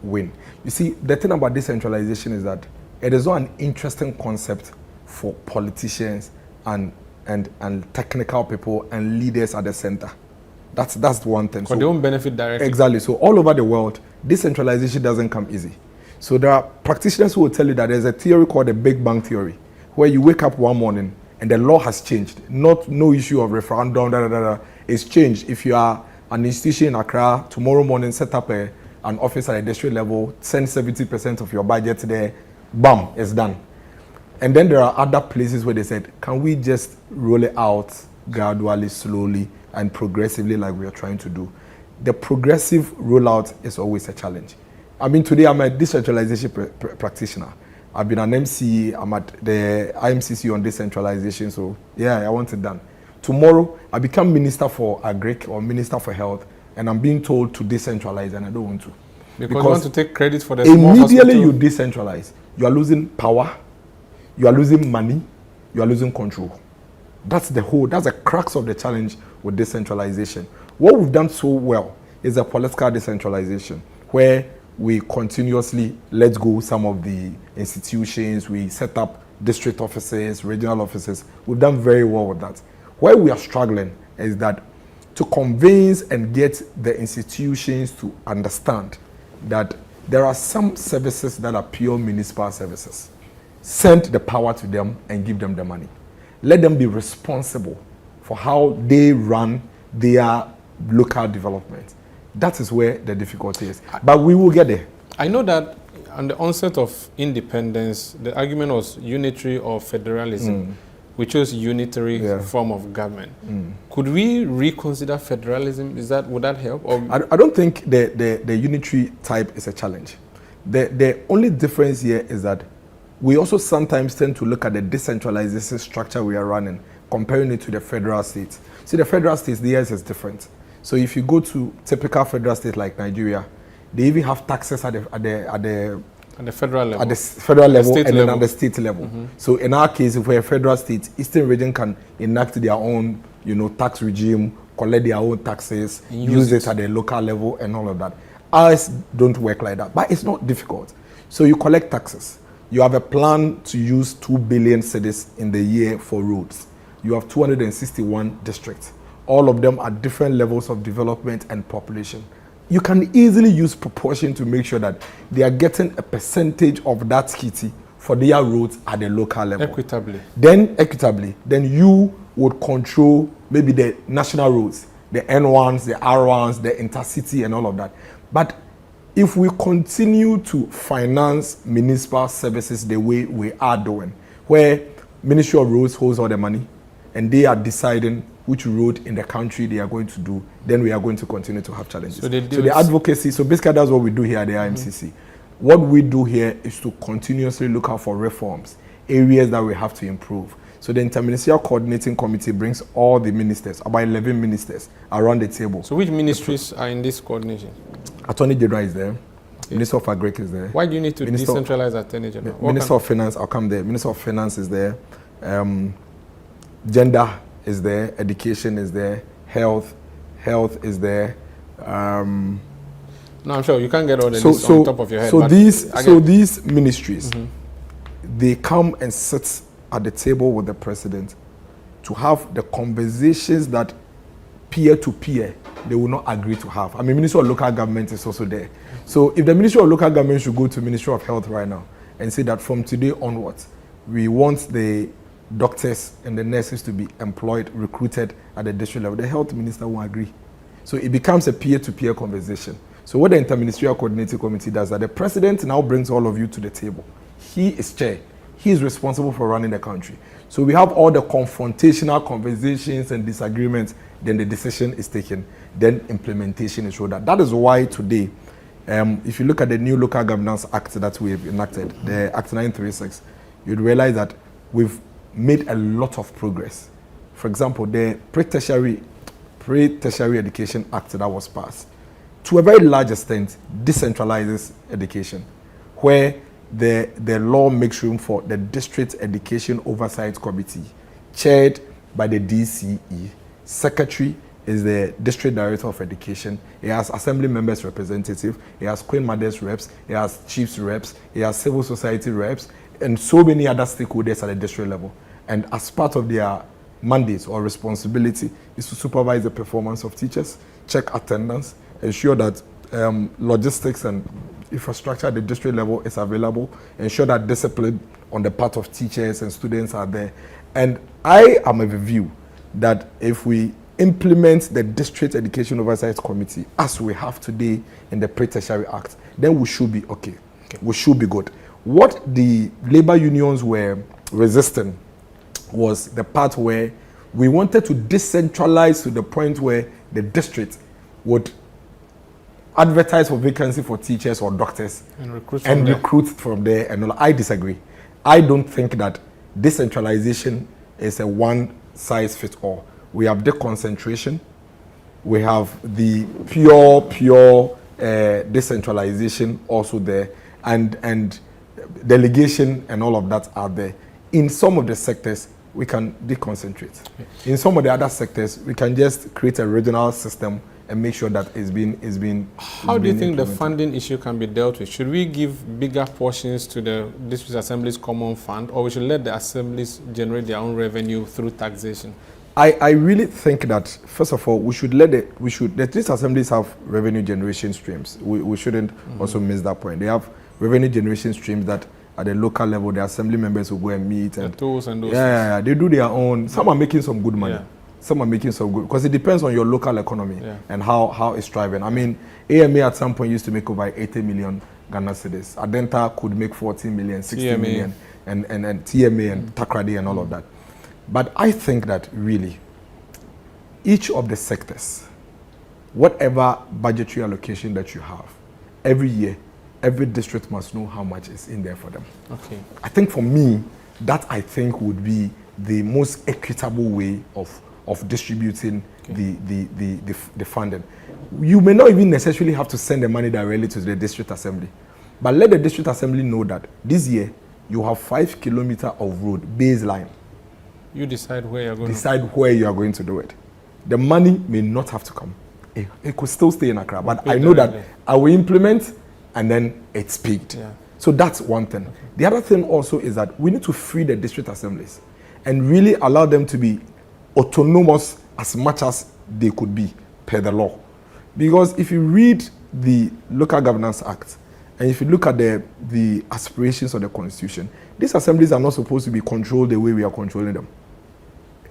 win. You see, the thing about decentralization is that it is not an interesting concept for politicians and technical people and leaders at the center. That's the one thing. So they won't benefit directly. Exactly. So all over the world, decentralization doesn't come easy. So there are practitioners who will tell you that there's a theory called the Big Bang Theory, where you wake up one morning and the law has changed. No issue of referendum, It's changed. If you are an institution in Accra, tomorrow morning set up an office at a district level, send 70% of your budget there, bam, it's done. And then there are other places where they said, can we just roll it out gradually, slowly, and progressively like we are trying to do? The progressive rollout is always a challenge. I mean, today I'm a decentralization practitioner. I've been an MC, I'm at the IMCC on decentralization, so yeah, I want it done. Tomorrow, I become Minister for Agric or Minister for Health, and I'm being told to decentralize, and I don't want to. Because you want to take credit for the small immediately you decentralize, you are losing power, you are losing money, you are losing control. That's the crux of the challenge with decentralization. What we've done so well is a political decentralization, where we continuously let go some of the institutions, we set up district offices, regional offices. We've done very well with that. Where we are struggling is that to convince and get the institutions to understand that there are some services that are pure municipal services. Send the power to them and give them the money. Let them be responsible for how they run their local development. That is where the difficulty is. But we will get there. I know that on the onset of independence, the argument was unitary or federalism. We chose unitary form of government. Could we reconsider federalism? Would that help? Or I don't think the unitary type is a challenge. The only difference here is that we also sometimes tend to look at the decentralization structure we are running, comparing it to the federal states. See, the federal states, theirs is different. So if you go to typical federal state like Nigeria, they even have taxes at the federal level. At the federal level and level. then at the state level. So in our case, if we're a federal state, Eastern region can enact their own, tax regime, collect their own taxes, use it at the local level and all of that. Ours don't work like that, but it's not difficult. So you collect taxes. You have a plan to use 2 billion cedis in the year for roads. You have 261 districts. All of them at different levels of development and population. You can easily use proportion to make sure that they are getting a percentage of that kitty for their roads at the local level. Equitably. Then you would control maybe the national roads, the N1s, the R1s, the intercity and all of that. But if we continue to finance municipal services the way we are doing, where Ministry of Roads holds all the money and they are deciding which road in the country they are going to do, then we are going to continue to have challenges. So the advocacy, so basically that's what we do here at the IMCC. What we do here is to continuously look out for reforms, areas that we have to improve. So the Interministerial Coordinating Committee brings all the ministers, about 11 ministers, around the table. So which ministries are in this coordination? Attorney General is there. Okay. Minister of Agric is there. Why do you need to decentralize Attorney General? Minister of Finance, I'll come there. Minister of Finance is there. Gender is there. Education is there. Health is there. No, I'm sure you can't get all the lists on top of your head. So these ministries, they come and sit at the table with the president to have the conversations that peer to peer they will not agree to have. I mean, Ministry of Local Government is also there. So if the Ministry of Local Government should go to Ministry of Health right now and say that from today onwards, we want the doctors and the nurses to be employed, recruited at the district level, the health minister won't agree. So it becomes a peer-to-peer conversation. So what the Interministerial Coordinating Committee does, that the president now brings all of you to the table. He is chair. He is responsible for running the country. So we have all the confrontational conversations and disagreements, then the decision is taken, then implementation is rolled out. That is why today, if you look at the new Local Governance Act that we have enacted, the Act 936, you'd realize that we've made a lot of progress. For example, the Pre-Tertiary Education Act that was passed, to a very large extent, decentralizes education, where the law makes room for the District Education Oversight Committee, chaired by the DCE. Secretary is the District Director of Education. He has Assembly Members Representative, he has Queen Mothers Reps, he has Chiefs Reps, he has Civil Society Reps, and so many other stakeholders at the district level. And as part of their mandate or responsibility is to supervise the performance of teachers, check attendance, ensure that logistics and infrastructure at the district level is available, ensure that discipline on the part of teachers and students are there. And I am of the view that if we implement the District Education Oversight Committee as we have today in the Pre-Tertiary Act, then we should be okay. We should be good. What the labor unions were resisting was the part where we wanted to decentralize to the point where the district would advertise for vacancy for teachers or doctors and recruit from there. And I disagree. I don't think that decentralization is a one-size-fits-all. We have deconcentration. We have the pure decentralization also there, and delegation and all of that are there. In some of the sectors, we can deconcentrate. In some of the other sectors, we can just create a regional system and make sure that it's been. How do you think the funding issue can be dealt with? Should we give bigger portions to the district assemblies common fund, or we should let the assemblies generate their own revenue through taxation? I really think that, first of all, the district assemblies have revenue generation streams. We shouldn't also miss that point. They have revenue generation streams that at the local level, the assembly members will go and meet. And the tools and those yeah, they do their own. Some are making some good money. Yeah. Some are making some good, because it depends on your local economy and how it's thriving. I mean, AMA at some point used to make over 80 million Ghana cedis. Adenta could make 14 million, 60 TMA. million, and TMA and Takrady and all of that. But I think that really, each of the sectors, whatever budgetary allocation that you have, every year, every district must know how much is in there for them. Okay. I think for me, that I think would be the most equitable way of distributing the funding. You may not even necessarily have to send the money directly to the district assembly, but let the district assembly know that this year you have 5 kilometers of road baseline. You decide where you're going. Decide where you are going to do it. The money may not have to come. It could still stay in Accra, but I know that I will implement and then it's paid. Yeah. So that's one thing. Okay. The other thing also is that we need to free the district assemblies and really allow them to be autonomous as much as they could be per the law. Because if you read the Local Governance Act and if you look at the aspirations of the Constitution, these assemblies are not supposed to be controlled the way we are controlling them.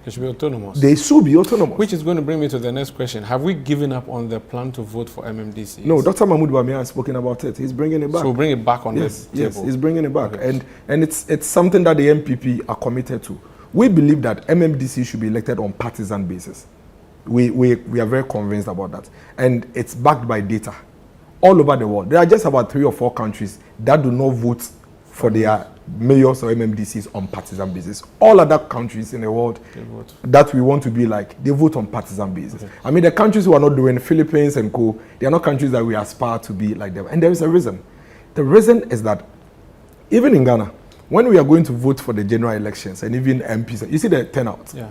They should be autonomous. They should be autonomous. Which is going to bring me to the next question. Have we given up on the plan to vote for MMDCs? No, Dr. Bawumia has spoken about it. He's bringing it back. So we'll bring it back on the table. Yes, he's bringing it back. Okay. And it's something that the MPP are committed to. We believe that MMDC should be elected on partisan basis. We are very convinced about that. And it's backed by data. All over the world. There are just about 3 or 4 countries that do not vote for their mayors or MMDCs on partisan basis. All other countries in the world that we want to be like, they vote on partisan basis. Okay. I mean, the countries who are not doing, Philippines and co, they are not countries that we aspire to be like them. And there is a reason. The reason is that even in Ghana, when we are going to vote for the general elections and even MPs, you see the turnout. Yeah.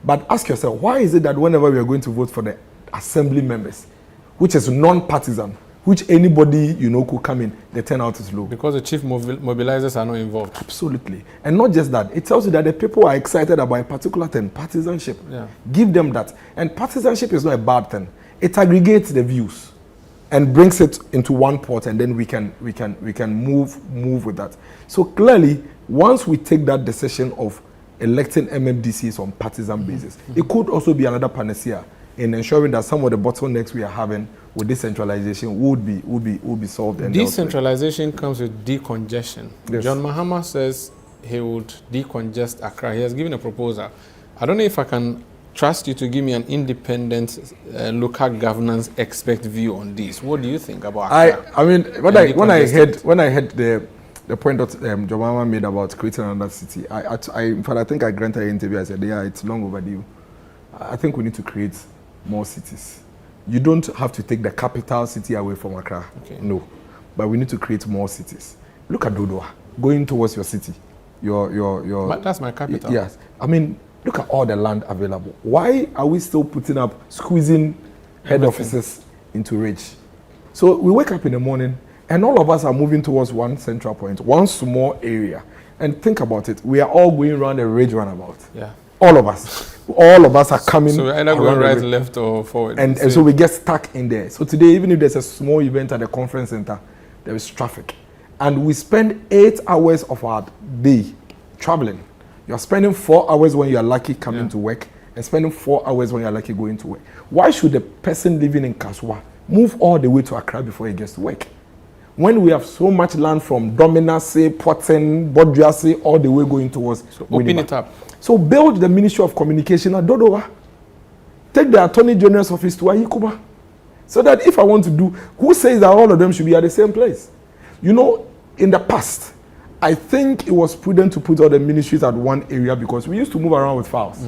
But ask yourself, why is it that whenever we are going to vote for the assembly members, which is non-partisan, which anybody, could come in, the turnout is low? Because the chief mobilizers are not involved. Absolutely. And not just that, it tells you that the people are excited about a particular thing, partisanship. Yeah. Give them that. And partisanship is not a bad thing. It aggregates the views and brings it into one pot, and then we can move with that. So clearly, once we take that decision of electing MMDCs on partisan basis, it could also be another panacea in ensuring that some of the bottlenecks we are having with decentralization would be solved. And decentralization comes with decongestion. Yes. John Mahama says he would decongest Accra. He has given a proposal. I don't know if I can trust you to give me an independent local governance expert view on this. What do you think about Accra? I mean, when I heard the point that John Mahama made about creating another city, in fact, I think I granted an interview. I said, yeah, it's long overdue. I think we need to create more cities. You don't have to take the capital city away from Accra. Okay. No. But we need to create more cities. Look at Dodoa, going towards your city. But that's my capital. Yes. I mean, look at all the land available. Why are we still putting up, squeezing head offices into reach? So we wake up in the morning and all of us are moving towards one central point, one small area. And think about it. We are all going around a ridge roundabout. Yeah. All of us. All of us are coming. So we're either going right, left, or forward. And so we get stuck in there. So today, even if there's a small event at the conference center, there is traffic. And we spend 8 hours of our day traveling. You're spending 4 hours when you're lucky coming to work, and spending 4 hours when you're lucky going to work. Why should the person living in Kaswa move all the way to Accra before he gets to work? When we have so much land from Dominase, Poten, Bodriase, all the way going towards open it up. So build the Ministry of Communication at Dodowa. Take the Attorney General's office to Ayikuba. So that if I want to do, who says that all of them should be at the same place? You know, in the past, I think it was prudent to put all the ministries at one area because we used to move around with files.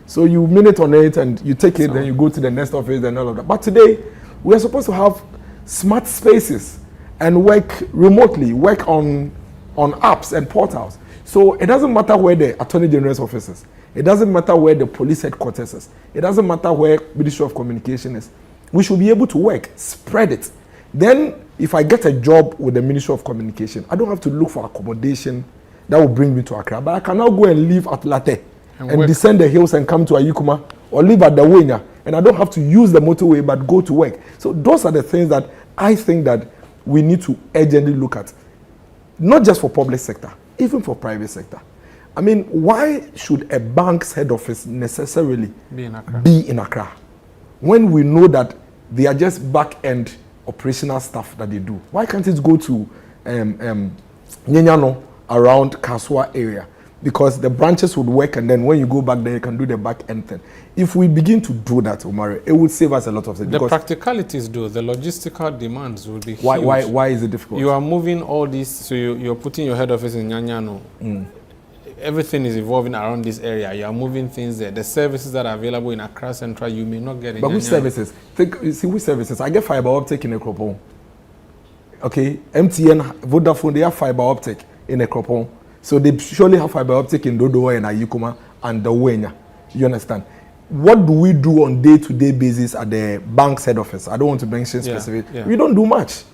So you minute on it and you take it, then you go to the next office and all of that. But today, we are supposed to have smart spaces and work remotely, work on apps and portals. So it doesn't matter where the Attorney General's office is. It doesn't matter where the police headquarters is. It doesn't matter where Ministry of Communication is. We should be able to work, spread it. Then, if I get a job with the Ministry of Communication, I don't have to look for accommodation that will bring me to Accra. But I can now go and live at Latte and descend the hills and come to Ayikuma, or live at the Wenya, and I don't have to use the motorway but go to work. So those are the things that I think that we need to urgently look at. Not just for public sector, even for private sector. I mean, why should a bank's head office necessarily be in Accra when we know that they are just back-end operational stuff that they do? Why can't it go to Nyenyano around Kaswa area? Because the branches would work, and then when you go back there, you can do the back-end thing. If we begin to do that, Omar, it would save us a lot of things. The practicalities, though, the logistical demands will be huge. Why is it difficult? You are moving all these, so you're putting your head office in Nyanyano. Everything is evolving around this area. You are moving things there. The services that are available in Accra Central, you may not get in Nyanyano. But which services? Which services? I get fiber optic in Ekropon. Okay, MTN, Vodafone, they have fiber optic in Ekropon. So they surely have fiber optic in Dodowa and Ayikuma and the Wenya. You understand? What do we do on day-to-day basis at the bank's head office? I don't want to mention specific. We don't do much.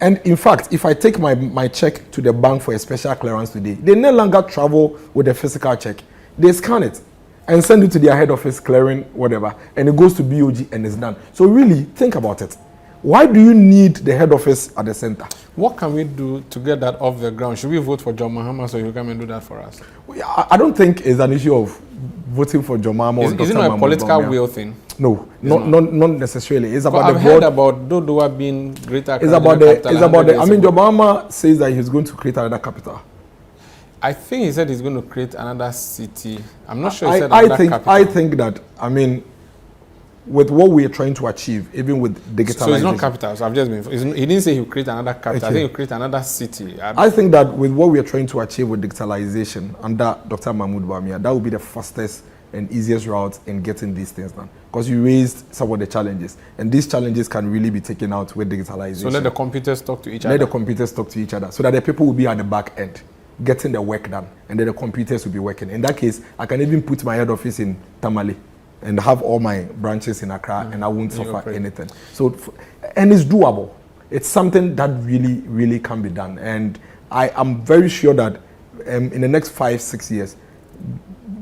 And in fact, if I take my check to the bank for a special clearance today, they no longer travel with a physical check. They scan it and send it to their head office clearing whatever, and it goes to BOG and it's done. So really, think about it. Why do you need the head office at the center? What can we do to get that off the ground? Should we vote for John Mahama so you come and do that for us? I don't think it's an issue of voting for John Mahama or Dr. Is it not a political will thing? No, not necessarily. It's about I've heard about Dodowa being greater. It's about the. I mean, John Mahama says that he's going to create another capital. I think he said he's going to create another city. I'm not sure he said another capital. I think that, I mean, with what we are trying to achieve, even with digitalization. So it's not capital. So I've just been. He didn't say he'll create another capital. Okay. I think he'll create another city. I think that with what we are trying to achieve with digitalization under Dr. Bawumia, that will be the fastest and easiest route in getting these things done. Because you raised some of the challenges, and these challenges can really be taken out with digitalization. So let the computers talk to each other. Let the computers talk to each other, so that the people will be at the back end, getting the work done, and then the computers will be working. In that case, I can even put my head office in Tamale and have all my branches in Accra, and I won't suffer anything. So, and it's doable. It's something that really, really can be done. And I am very sure that in the next 5-6 years,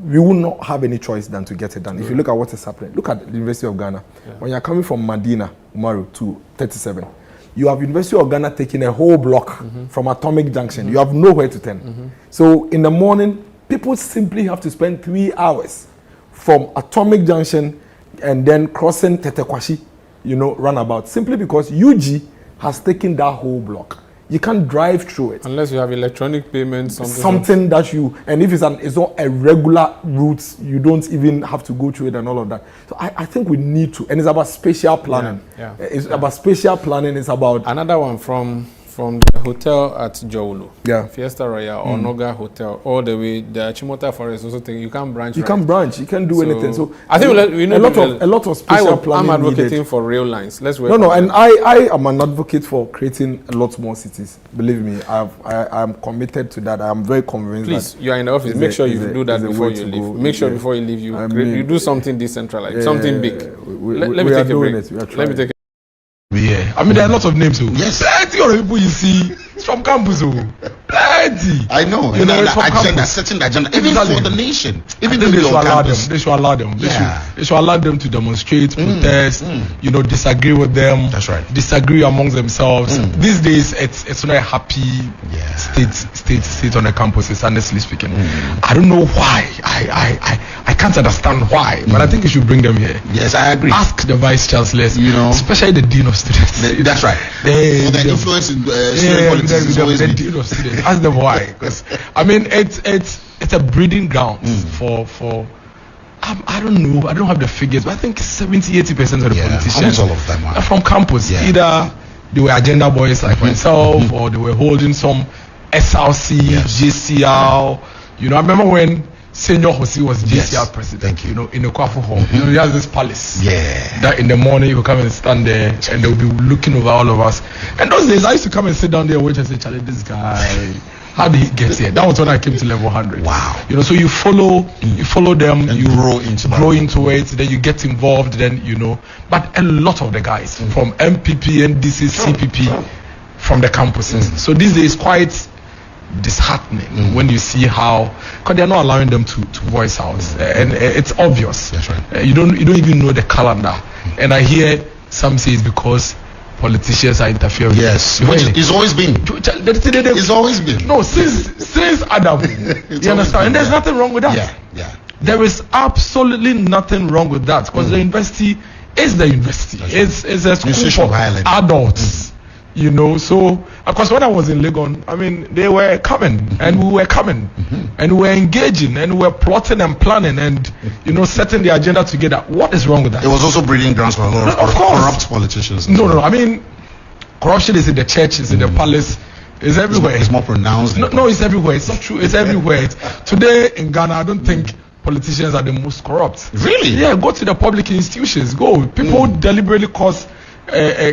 we will not have any choice than to get it done. If you look at what is happening, look at the University of Ghana. When you're coming from Medina, Umaru, to 37, you have University of Ghana taking a whole block from Atomic Junction. You have nowhere to turn. So in the morning, people simply have to spend 3 hours from Atomic Junction and then crossing Tetekwashi, runabout, simply because UG has taken that whole block. You can't drive through it. Unless you have electronic payments. Something that you, and if it's not a regular route, you don't even have to go through it and all of that. So I think we need to, and it's about spatial planning. It's about spatial planning, it's about... Another one from From the hotel at Jowulu, Fiesta Royal, or Noga Hotel, all the way, the Chimota Forest also think you can't branch. You can't branch. You can't do anything. So I think we know a lot of special planning. I'm advocating needed. for rail lines. Let's work. No, and I am an advocate for creating a lot more cities. Believe me, I'm committed to that. I'm very convinced. Please, you are in the office. Make sure you do that before you leave. Make sure before you leave, you do something decentralized, something big. Let me take a break. Let me take a Yeah, I mean there are lots of names. So yes, plenty of people you see from campus. Plenty. I know. You know, agenda, setting the agenda, even for the nation. Even they should allow them. They should allow them. They should allow them to demonstrate, protest. You know, disagree with them. That's right. Disagree amongst themselves. These days, it's not a happy state on the campuses. Honestly speaking, I don't know why. I can't understand why, but I think you should bring them here. Yes, I agree. Ask the vice chancellors, you know, especially the dean of students. That's right. For the influence in student politics is always the dean of students. Ask them why, because I mean it's a breeding ground for. I don't know. I don't have the figures, but I think 70-80% of the politicians all of them are from campus. Either they were agenda boys like myself, or they were holding some SRC, JCL. You know, I remember when Senior Hosi was JCL president. You know, in the Kwafu Hall. You know, he has this palace. That in the morning you could come and stand there, and they'll be looking over all of us. And those days I used to come and sit down there and wait and say, "Charlie, this guy, how did he get here?" That was when I came to level 100. Wow. You know, so you follow them, and you grow into it, then you get involved, then you know. But a lot of the guys from MPP, NDC, CPP, from the campuses. So these days quite disheartening when you see how, because they're not allowing them to voice out, and it's obvious. That's right. You don't even know the calendar, and I hear some say it's because politicians are interfering. Yes, which it's always been. It's always been. No, since Adam. You understand? And there's nothing wrong with that. Yeah. There is absolutely nothing wrong with that, because the university is the university. It's a school for adults. You know, so of course when I was in Legon, I mean they were coming and we were coming and we were engaging and we were plotting and planning and you know setting the agenda together. What is wrong with that? It was also breeding grounds for a lot of corrupt politicians. No. I mean, corruption is in the church, it's in the palace, it's everywhere. It's more pronounced. No, it's everywhere. It's not true. It's everywhere. Today in Ghana, I don't think politicians are the most corrupt. Really? Yeah, go to the public institutions. Go. People deliberately cause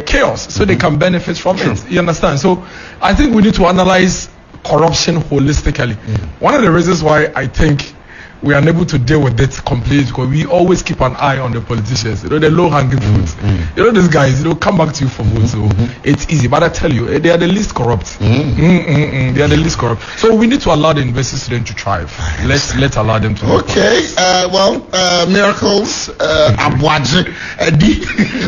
chaos so they can benefit from it. You understand? So I think we need to analyze corruption holistically. One of the reasons why I think we are unable to deal with it completely because we always keep an eye on the politicians, you know, the low-hanging fruits. You know, these guys, you know, come back to you for votes, so it's easy. But I tell you, they are the least corrupt. They are the least corrupt. So we need to allow the university students to thrive. Let's allow them to. Okay. Miracles. Aboagye.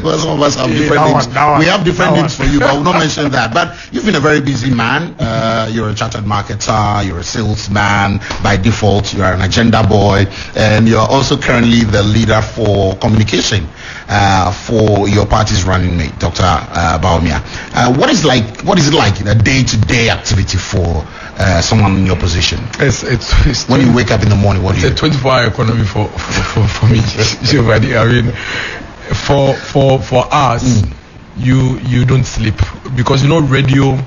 Well, some of us have different names. We have different names for you, but we'll not mention that. But you've been a very busy man. You're a chartered marketer. You're a salesman. By default, you are an agenda boy, and you're also currently the leader for communication for your party's running mate, Dr. Bawumia. What is it like in a day-to-day activity for someone in your position? It's when you wake up in the morning, what do you do? It's a 24-hour economy for me. I mean, for us, you don't sleep because you know radio.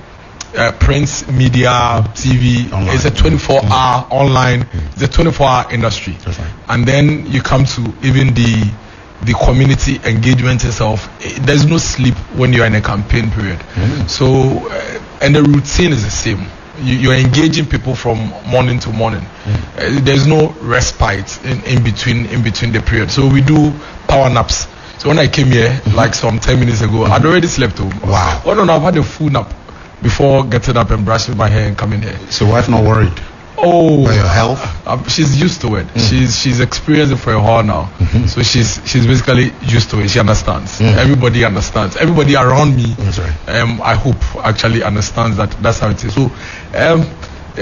Print media, TV, online. It's a 24-hour online. It's a 24-hour industry. That's right. And then you come to even the community engagement itself. There's no sleep when you're in a campaign period. So, and the routine is the same. You're engaging people from morning to morning. There's no respite in between the period. So we do power naps. So when I came here, like some 10 minutes ago, I'd already slept. Wow. Oh no, I've had a full nap before getting up and brushing my hair and coming here. So wife not worried? Oh, for your health? She's used to it. She's experienced it for a while now. So she's basically used to it. She understands. Everybody understands. Everybody around me, that's right. I hope actually understands that that's how it is. So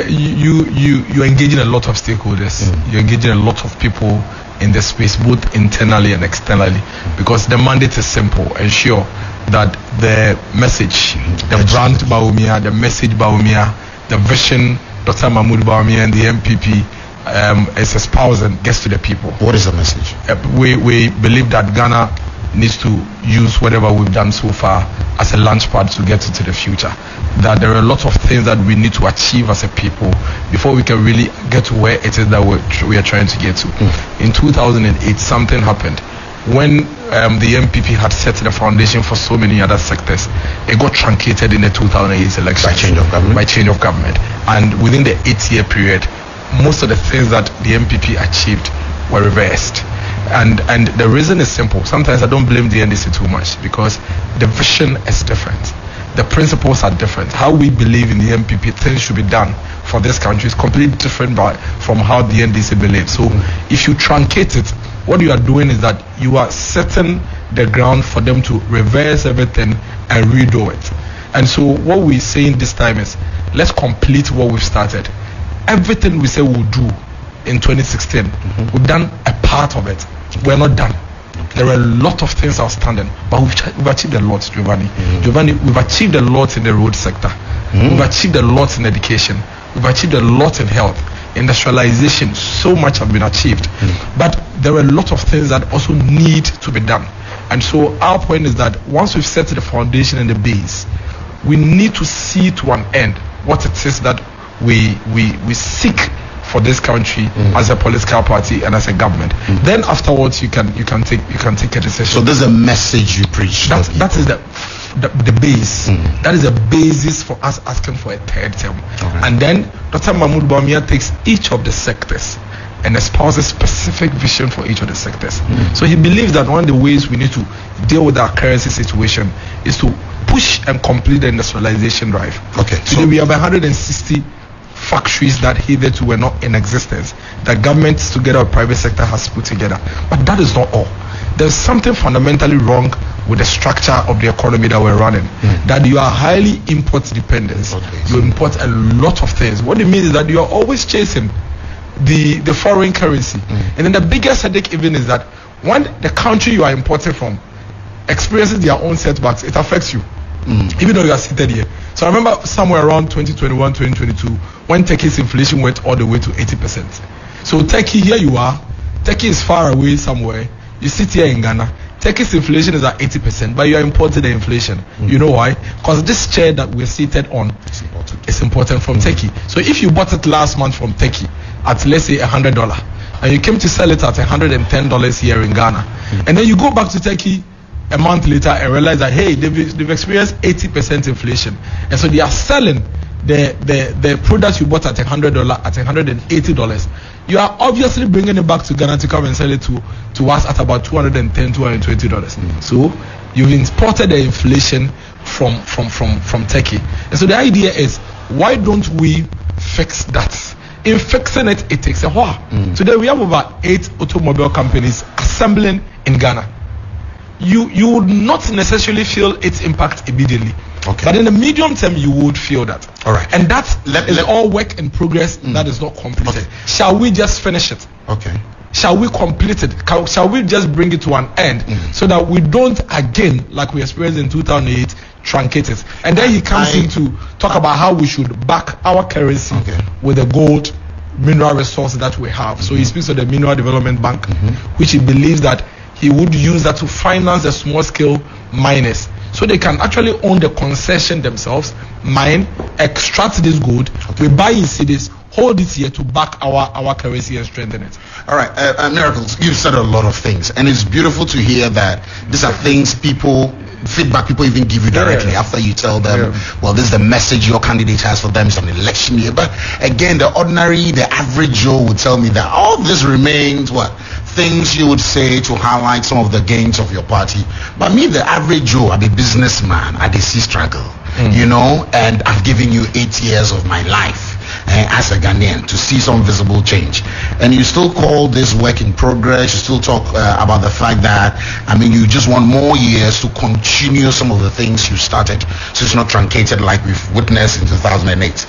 you're engaging a lot of stakeholders. You're engaging a lot of people in the space, both internally and externally, because the mandate is simple: ensure that the message, the brand Bawumia, the message Bawumia, the vision Dr. Mahmoud Bawumia and the MPP is espoused and gets to the people. What is the message? We believe that Ghana needs to use whatever we've done so far as a launchpad to get into the future. That there are a lot of things that we need to achieve as a people before we can really get to where it is that we are trying to get to. In 2008, something happened. When the MPP had set the foundation for so many other sectors, it got truncated in the 2008 election by change of government. And within the 8-year period, most of the things that the MPP achieved were reversed. And the reason is simple. Sometimes I don't blame the NDC too much because the vision is different. The principles are different. How we believe in the MPP, things should be done for this country is completely different from how the NDC believes. So if you truncate it, what you are doing is that you are setting the ground for them to reverse everything and redo it. And so what we're saying this time is, let's complete what we've started. Everything we say we'll do in 2016, we've done a part of it. We're not done. There are a lot of things outstanding, but we've achieved a lot, Giovanni. Giovanni, we've achieved a lot in the road sector. We've achieved a lot in education. We've achieved a lot in health. Industrialization, so much have been achieved. But there are a lot of things that also need to be done. And so our point is that once we've set the foundation and the base, we need to see to an end what it is that we seek for this country as a political party and as a government. Then afterwards you can take a decision. So there's a message you preach. That is the base. That is the basis for us asking for a third term. And then Dr. Bawumia takes each of the sectors and espouses specific vision for each of the sectors. So he believes that one of the ways we need to deal with our currency situation is to push and complete the industrialization drive. Today we have 160 factories that hitherto were not in existence that government together with private sector has put together. But that is not all. There's something fundamentally wrong with the structure of the economy that we're running. That you are highly import dependent. You import a lot of things. What it means is that you are always chasing the foreign currency. And then the biggest headache even is that when the country you are importing from experiences their own setbacks, it affects you. Even though you are seated here. So I remember somewhere around 2021, 2022, when Turkey's inflation went all the way to 80%. So Turkey, here you are. Turkey is far away somewhere. You sit here in Ghana. Turkey's inflation is at 80%, but you are importing the inflation. You know why? Because this chair that we're seated on is imported from Turkey. So if you bought it last month from Turkey at, let's say, $100, and you came to sell it at $110 here in Ghana, and then you go back to Turkey a month later and realize that, hey, they've experienced 80% inflation, and so they are selling the product you bought at $100 at $180. You are obviously bringing it back to Ghana to come and sell it to us at about $210, $220. So you've imported the inflation from Turkey. And so the idea is, why don't we fix that? In fixing it, it takes a while. Today we have over 8 automobile companies assembling in Ghana. You would not necessarily feel its impact immediately. But in the medium term, you would feel that. All right. And that is all work in progress that is not completed. Shall we just finish it? Shall we complete it? Shall we just bring it to an end so that we don't again, like we experienced in 2008, truncate it? And then he comes in to talk about how we should back our currency with the gold mineral resource that we have. So he speaks of the Mineral Development Bank, which he believes that he would use that to finance the small scale miners, so they can actually own the concession themselves, mine, extract this gold, we buy in cedis, hold it here to back our currency and strengthen it. All right, Miracles, you've said a lot of things, and it's beautiful to hear that these are things feedback people even give you directly after you tell them, well, this is the message your candidate has for them. It's an election year. But again, the average Joe would tell me that all this remains things you would say to highlight some of the gains of your party. But me, the average Joe, I'm a businessman. I see struggle, and I've given you 8 years of my life as a Ghanaian to see some visible change. And you still call this work in progress. You still talk about the fact that, you just want more years to continue some of the things you started, so it's not truncated like we've witnessed in 2008.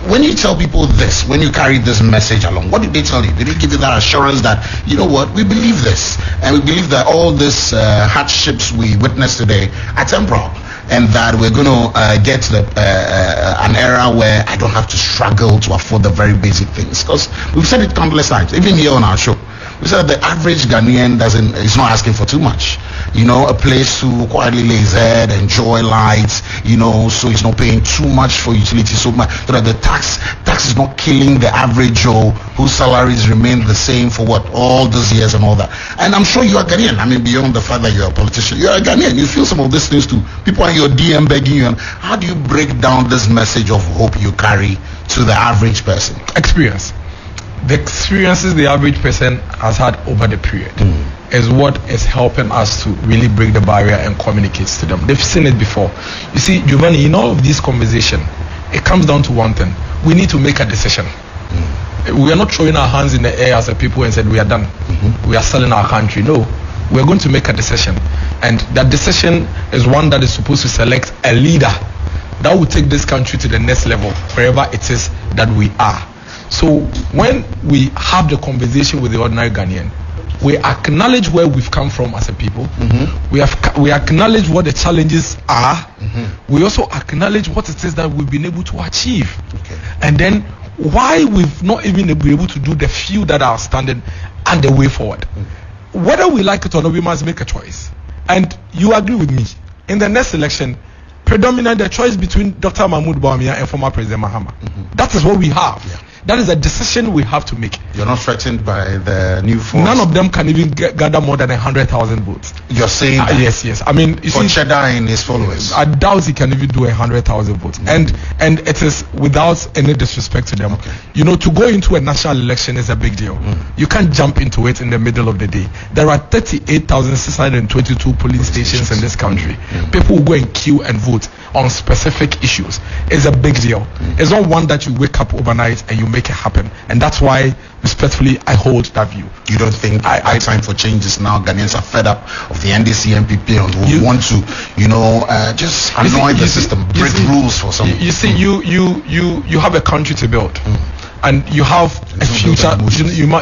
When you tell people this, when you carry this message along, what did they tell you? Did they give you that assurance that, you know what, we believe this, and we believe that all these hardships we witness today are temporal, and that we're going to get to an era where I don't have to struggle to afford the very basic things? Because we've said it countless times, even here on our show. we said the average Ghanaian is not asking for too much. A place to quietly lay his head, enjoy lights, so he's not paying too much for utilities, so that the tax is not killing the average Joe whose salaries remain the same for all those years and all that. And I'm sure you are Ghanaian. I mean, beyond the fact that you're a politician, you're a Ghanaian. You feel some of these things too. People on your DM begging you. And how do you break down this message of hope you carry to the average person? Experience. The experiences the average person has had over the period is what is helping us to really break the barrier and communicate to them. They've seen it before. You see, Giovanni, in all of this conversation, it comes down to one thing. We need to make a decision. We are not throwing our hands in the air as a people and said we are done. We are selling our country. No, we are going to make a decision. And that decision is one that is supposed to select a leader that will take this country to the next level, wherever it is that we are. So when we have the conversation with the ordinary Ghanaian, we acknowledge where we've come from as a people. We acknowledge what the challenges are. We also acknowledge what it is that we've been able to achieve. And then why we've not even been able to do the few that are standing and the way forward. Whether we like it or not, we must make a choice. And you agree with me, in the next election, predominant the choice between Dr. Bawumia and former President Mahama. That is what we have. That is a decision we have to make. You're not threatened by the new force? None of them can even gather more than 100,000 votes. You're saying that? Yes. I mean, you see, Cheddar and his followers. I doubt he can even do 100,000 votes. And it is without any disrespect to them. To go into a national election is a big deal. You can't jump into it in the middle of the day. There are 38,622 polling stations in this country. People will go and queue and vote on specific issues. It's a big deal. It's not one that you wake up overnight and you make it happen. And that's why, respectfully, I hold that view. You don't think time for changes now? Ghanaians are fed up of the NDC MPP and will want to, just annoy the system, break rules for some. You see, you have a country to build. And you have a future.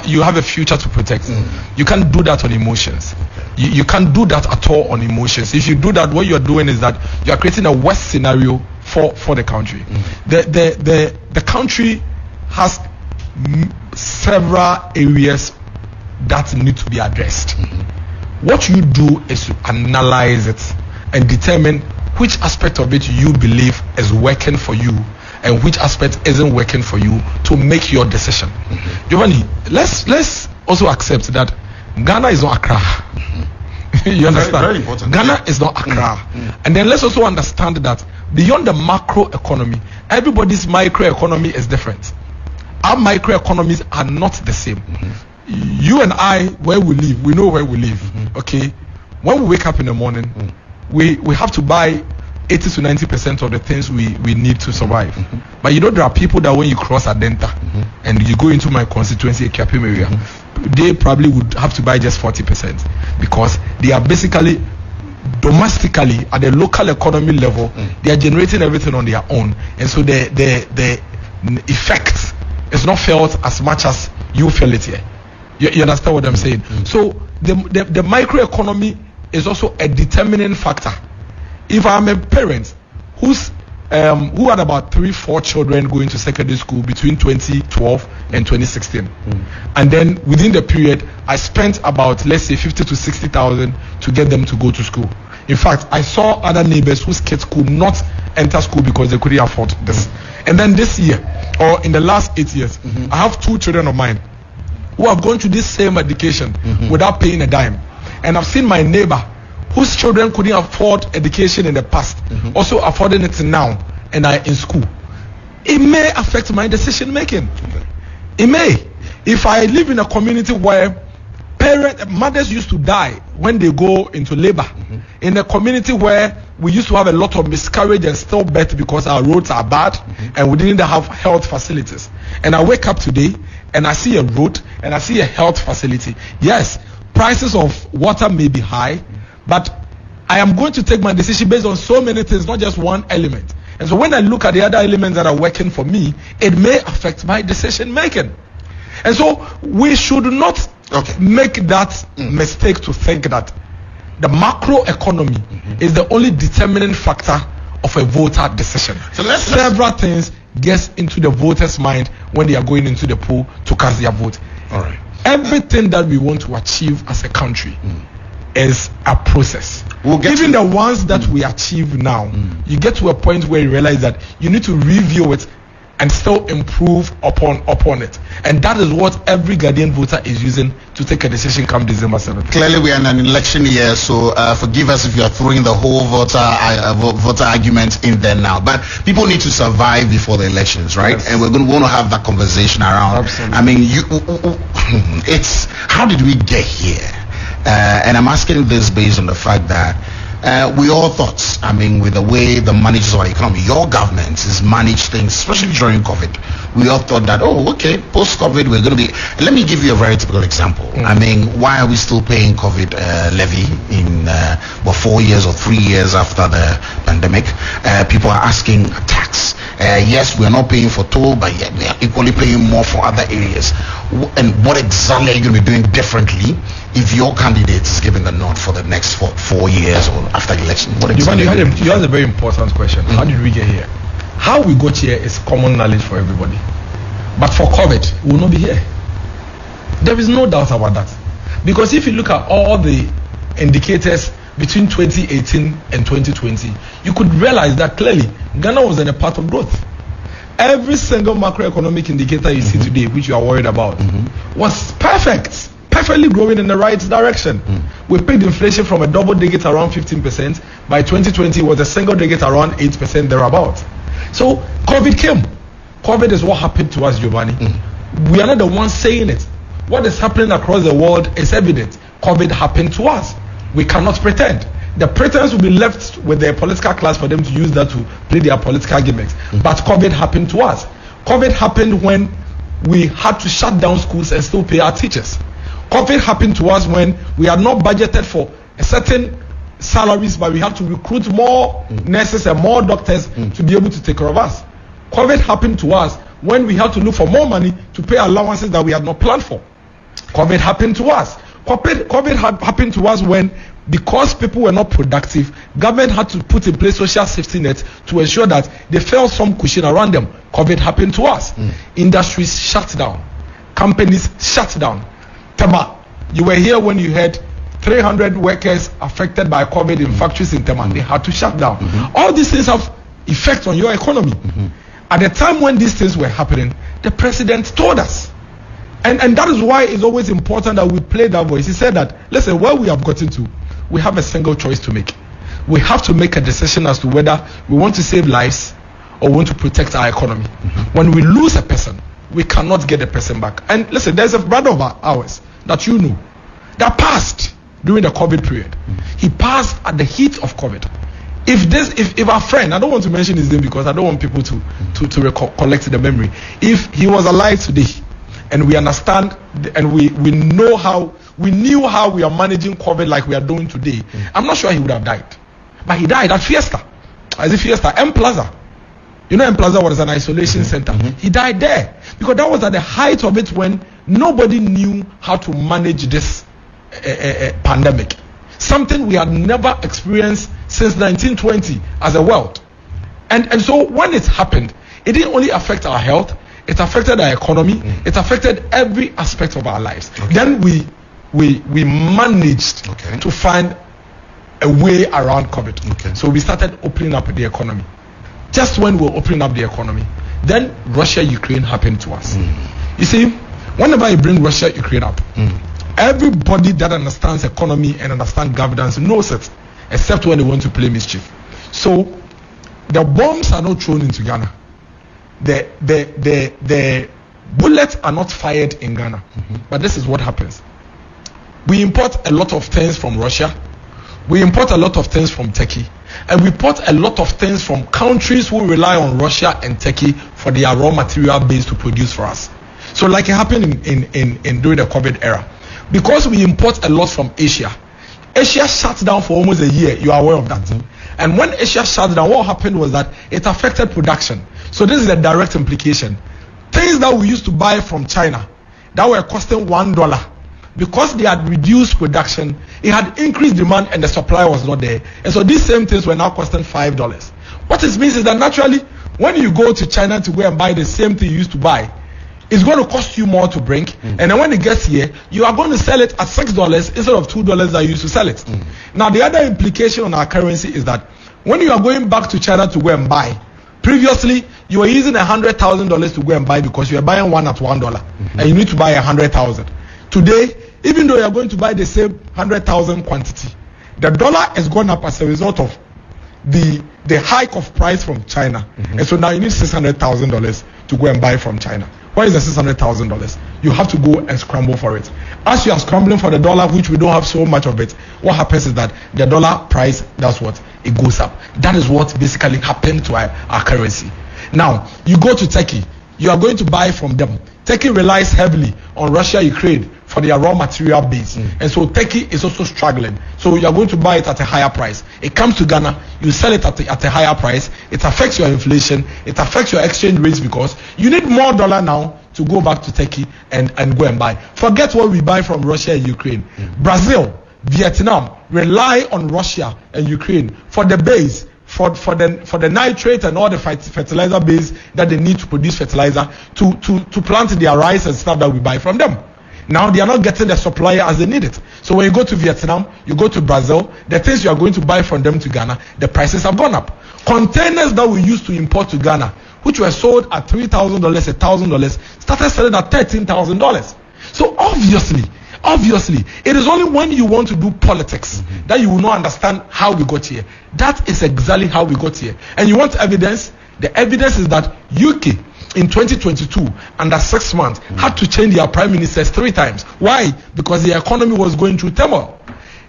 You have a future to protect. You can't do that on emotions. You can't do that at all on emotions. If you do that, what you are doing is that you are creating a worst scenario for the country. The country has several areas that need to be addressed. What you do is to analyze it and determine which aspect of it you believe is working for you and which aspect isn't working for you to make your decision. Giovanni, let's also accept that Ghana is not Accra. You understand? Very important. Ghana is not Accra. And then let's also understand that beyond the macro economy, everybody's micro economy is different. Our micro economies are not the same. You and I, where we live, we know where we live. Okay? When we wake up in the morning, we have to buy 80 to 90% of the things we need to survive. But there are people that when you cross Adenta and you go into my constituency, Kiapim area, they probably would have to buy just 40% because they are basically domestically at the local economy level, they are generating everything on their own, and so the effect is not felt as much as you feel it here. You understand what I'm saying? So the microeconomy is also a determining factor. If I'm a parent who had about 3-4 children going to secondary school between 2012 and 2016, and then within the period I spent about, let's say, 50 to 60,000 to get them to go to school. In fact, I saw other neighbors whose kids could not enter school because they couldn't afford this. And then this year, or in the last 8 years, I have 2 children of mine who have gone to this same education without paying a dime. And I've seen my neighbor whose children couldn't afford education in the past, also affording it now, and are in school. It may affect my decision making. It may. If I live in a community where mothers used to die when they go into labor, in a community where we used to have a lot of miscarriage and stillbirth because our roads are bad and we didn't have health facilities, and I wake up today and I see a road and I see a health facility, yes, prices of water may be high, but I am going to take my decision based on so many things, not just one element. And so when I look at the other elements that are working for me, it may affect my decision making. And so we should not make that mistake to think that the macro economy is the only determining factor of a voter decision. So several things get into the voter's mind when they are going into the poll to cast their vote. All right. everything that we want to achieve as a country is a process. Even the ones that we achieve now, you get to a point where you realize that you need to review it and still improve upon it. And that is what every Ghanaian voter is using to take a decision come December 7th. Clearly, we are in an election year, so forgive us if you are throwing the whole voter argument in there now. But people need to survive before the elections, right? Yes. And we're going to want to have that conversation around. Absolutely. I mean, it's how did we get here? And I'm asking this based on the fact that we all thought, I mean, with the way the managers of our economy, your government has managed things, especially during COVID, we all thought that, post-COVID, we're going to be... Let me give you a very typical example. I mean, why are we still paying COVID levy in 4 years or 3 years after the pandemic? People are asking tax. Yes, we're not paying for toll, but yet we are equally paying more for other areas. And what exactly are you going to be doing differently if your candidate is given the nod for the next 4 years or after the election? What exactly you had a very important question. How did we get here? How we got here is common knowledge for everybody. But for COVID, we will not be here. There is no doubt about that. Because if you look at all the indicators between 2018 and 2020, you could realize that clearly Ghana was in a path of growth. Every single macroeconomic indicator you see today, which you are worried about, was perfectly growing in the right direction. We peaked inflation from a double digit around 15%. By 2020, it was a single digit around 8% thereabout. So COVID came. COVID is what happened to us, Giovanni. We are not the ones saying it. What is happening across the world is evident. COVID happened to us. We cannot pretend. The pretense will be left with the political class for them to use that to play their political gimmicks. But COVID happened to us. COVID happened when we had to shut down schools and still pay our teachers. COVID happened to us when we had not budgeted for a certain salaries, but we had to recruit more nurses and more doctors to be able to take care of us. COVID happened to us when we had to look for more money to pay allowances that we had not planned for. COVID happened to us. COVID happened to us when, because people were not productive, government had to put in place social safety nets to ensure that they felt some cushion around them. COVID happened to us. Industries shut down. Companies shut down. Tema, you were here when you had 300 workers affected by COVID in factories in Tema. They had to shut down. All these things have effect on your economy. At the time when these things were happening, the president told us. And that is why it's always important that we play that voice. He said that, listen, where we have gotten to, we have a single choice to make. We have to make a decision as to whether we want to save lives or want to protect our economy. When we lose a person, we cannot get the person back. And listen, there's a brother of ours that you know that passed during the COVID period. He passed at the heat of COVID. If our friend, I don't want to mention his name because I don't want people to recollect the memory. If he was alive today, and we understand and we knew how we are managing COVID like we are doing today, I'm not sure he would have died. But he died at Fiesta. M Plaza. You know M Plaza was an isolation center. He died there because that was at the height of it when nobody knew how to manage this pandemic. Something we had never experienced since 1920 as a world. And so when it happened, it didn't only affect our health, it affected our economy, it affected every aspect of our lives. Then we managed to find a way around COVID. So we started opening up the economy. Just when we were opening up the economy, then Russia-Ukraine happened to us. You see, whenever you bring Russia-Ukraine up, everybody that understands economy and understands governance knows it, except when they want to play mischief. So the bombs are not thrown into Ghana. The bullets are not fired in Ghana. But this is what happens. We import a lot of things from Russia. We import a lot of things from Turkey. And we import a lot of things from countries who rely on Russia and Turkey for their raw material base to produce for us. So like it happened in during the COVID era. Because we import a lot from Asia, Asia shut down for almost a year. You are aware of that. And when Asia shut down, what happened was that it affected production. So this is a direct implication. Things that we used to buy from China that were costing $1, because they had reduced production, it had increased demand and the supply was not there. And so these same things were now costing $5. What it means is that naturally, when you go to China to go and buy the same thing you used to buy, it's going to cost you more to bring, and then when it gets here, you are going to sell it at $6 instead of $2 that you used to sell it. Now, the other implication on our currency is that when you are going back to China to go and buy, previously you were using $100,000 to go and buy because you were buying one at $1, and you need to buy 100,000. Today, even though you are going to buy the same 100,000 quantity, the dollar has gone up as a result of the hike of price from China, and so now you need $600,000 to go and buy from China. Why is the $600,000? You have to go and scramble for it. As you are scrambling for the dollar, which we don't have so much of it, what happens is that the dollar price, that's what it goes up. That is what basically happened to our currency. Now you go to Turkey, you are going to buy from them. Turkey relies heavily on Russia, Ukraine for their raw material base, and so Turkey is also struggling. So you are going to buy it at a higher price. It comes to Ghana, you sell it at a higher price. It affects your inflation, it affects your exchange rates because you need more dollar now to go back to Turkey and go and buy. Forget what we buy from Russia and Ukraine. Brazil, Vietnam rely on Russia and Ukraine for the base, for the nitrate and all the fertilizer base that they need to produce fertilizer to plant their rice and stuff that we buy from them. Now they are not getting the supply as they need it. So when you go to Vietnam, you go to Brazil, the things you are going to buy from them to Ghana, the prices have gone up. Containers that we used to import to Ghana, which were sold at $3,000, $1,000, started selling at $13,000. So obviously, it is only when you want to do politics that you will not understand how we got here. That is exactly how we got here. And you want evidence? The evidence is that UK in 2022, under 6 months, had to change their prime ministers 3 times. Why? Because the economy was going through turmoil.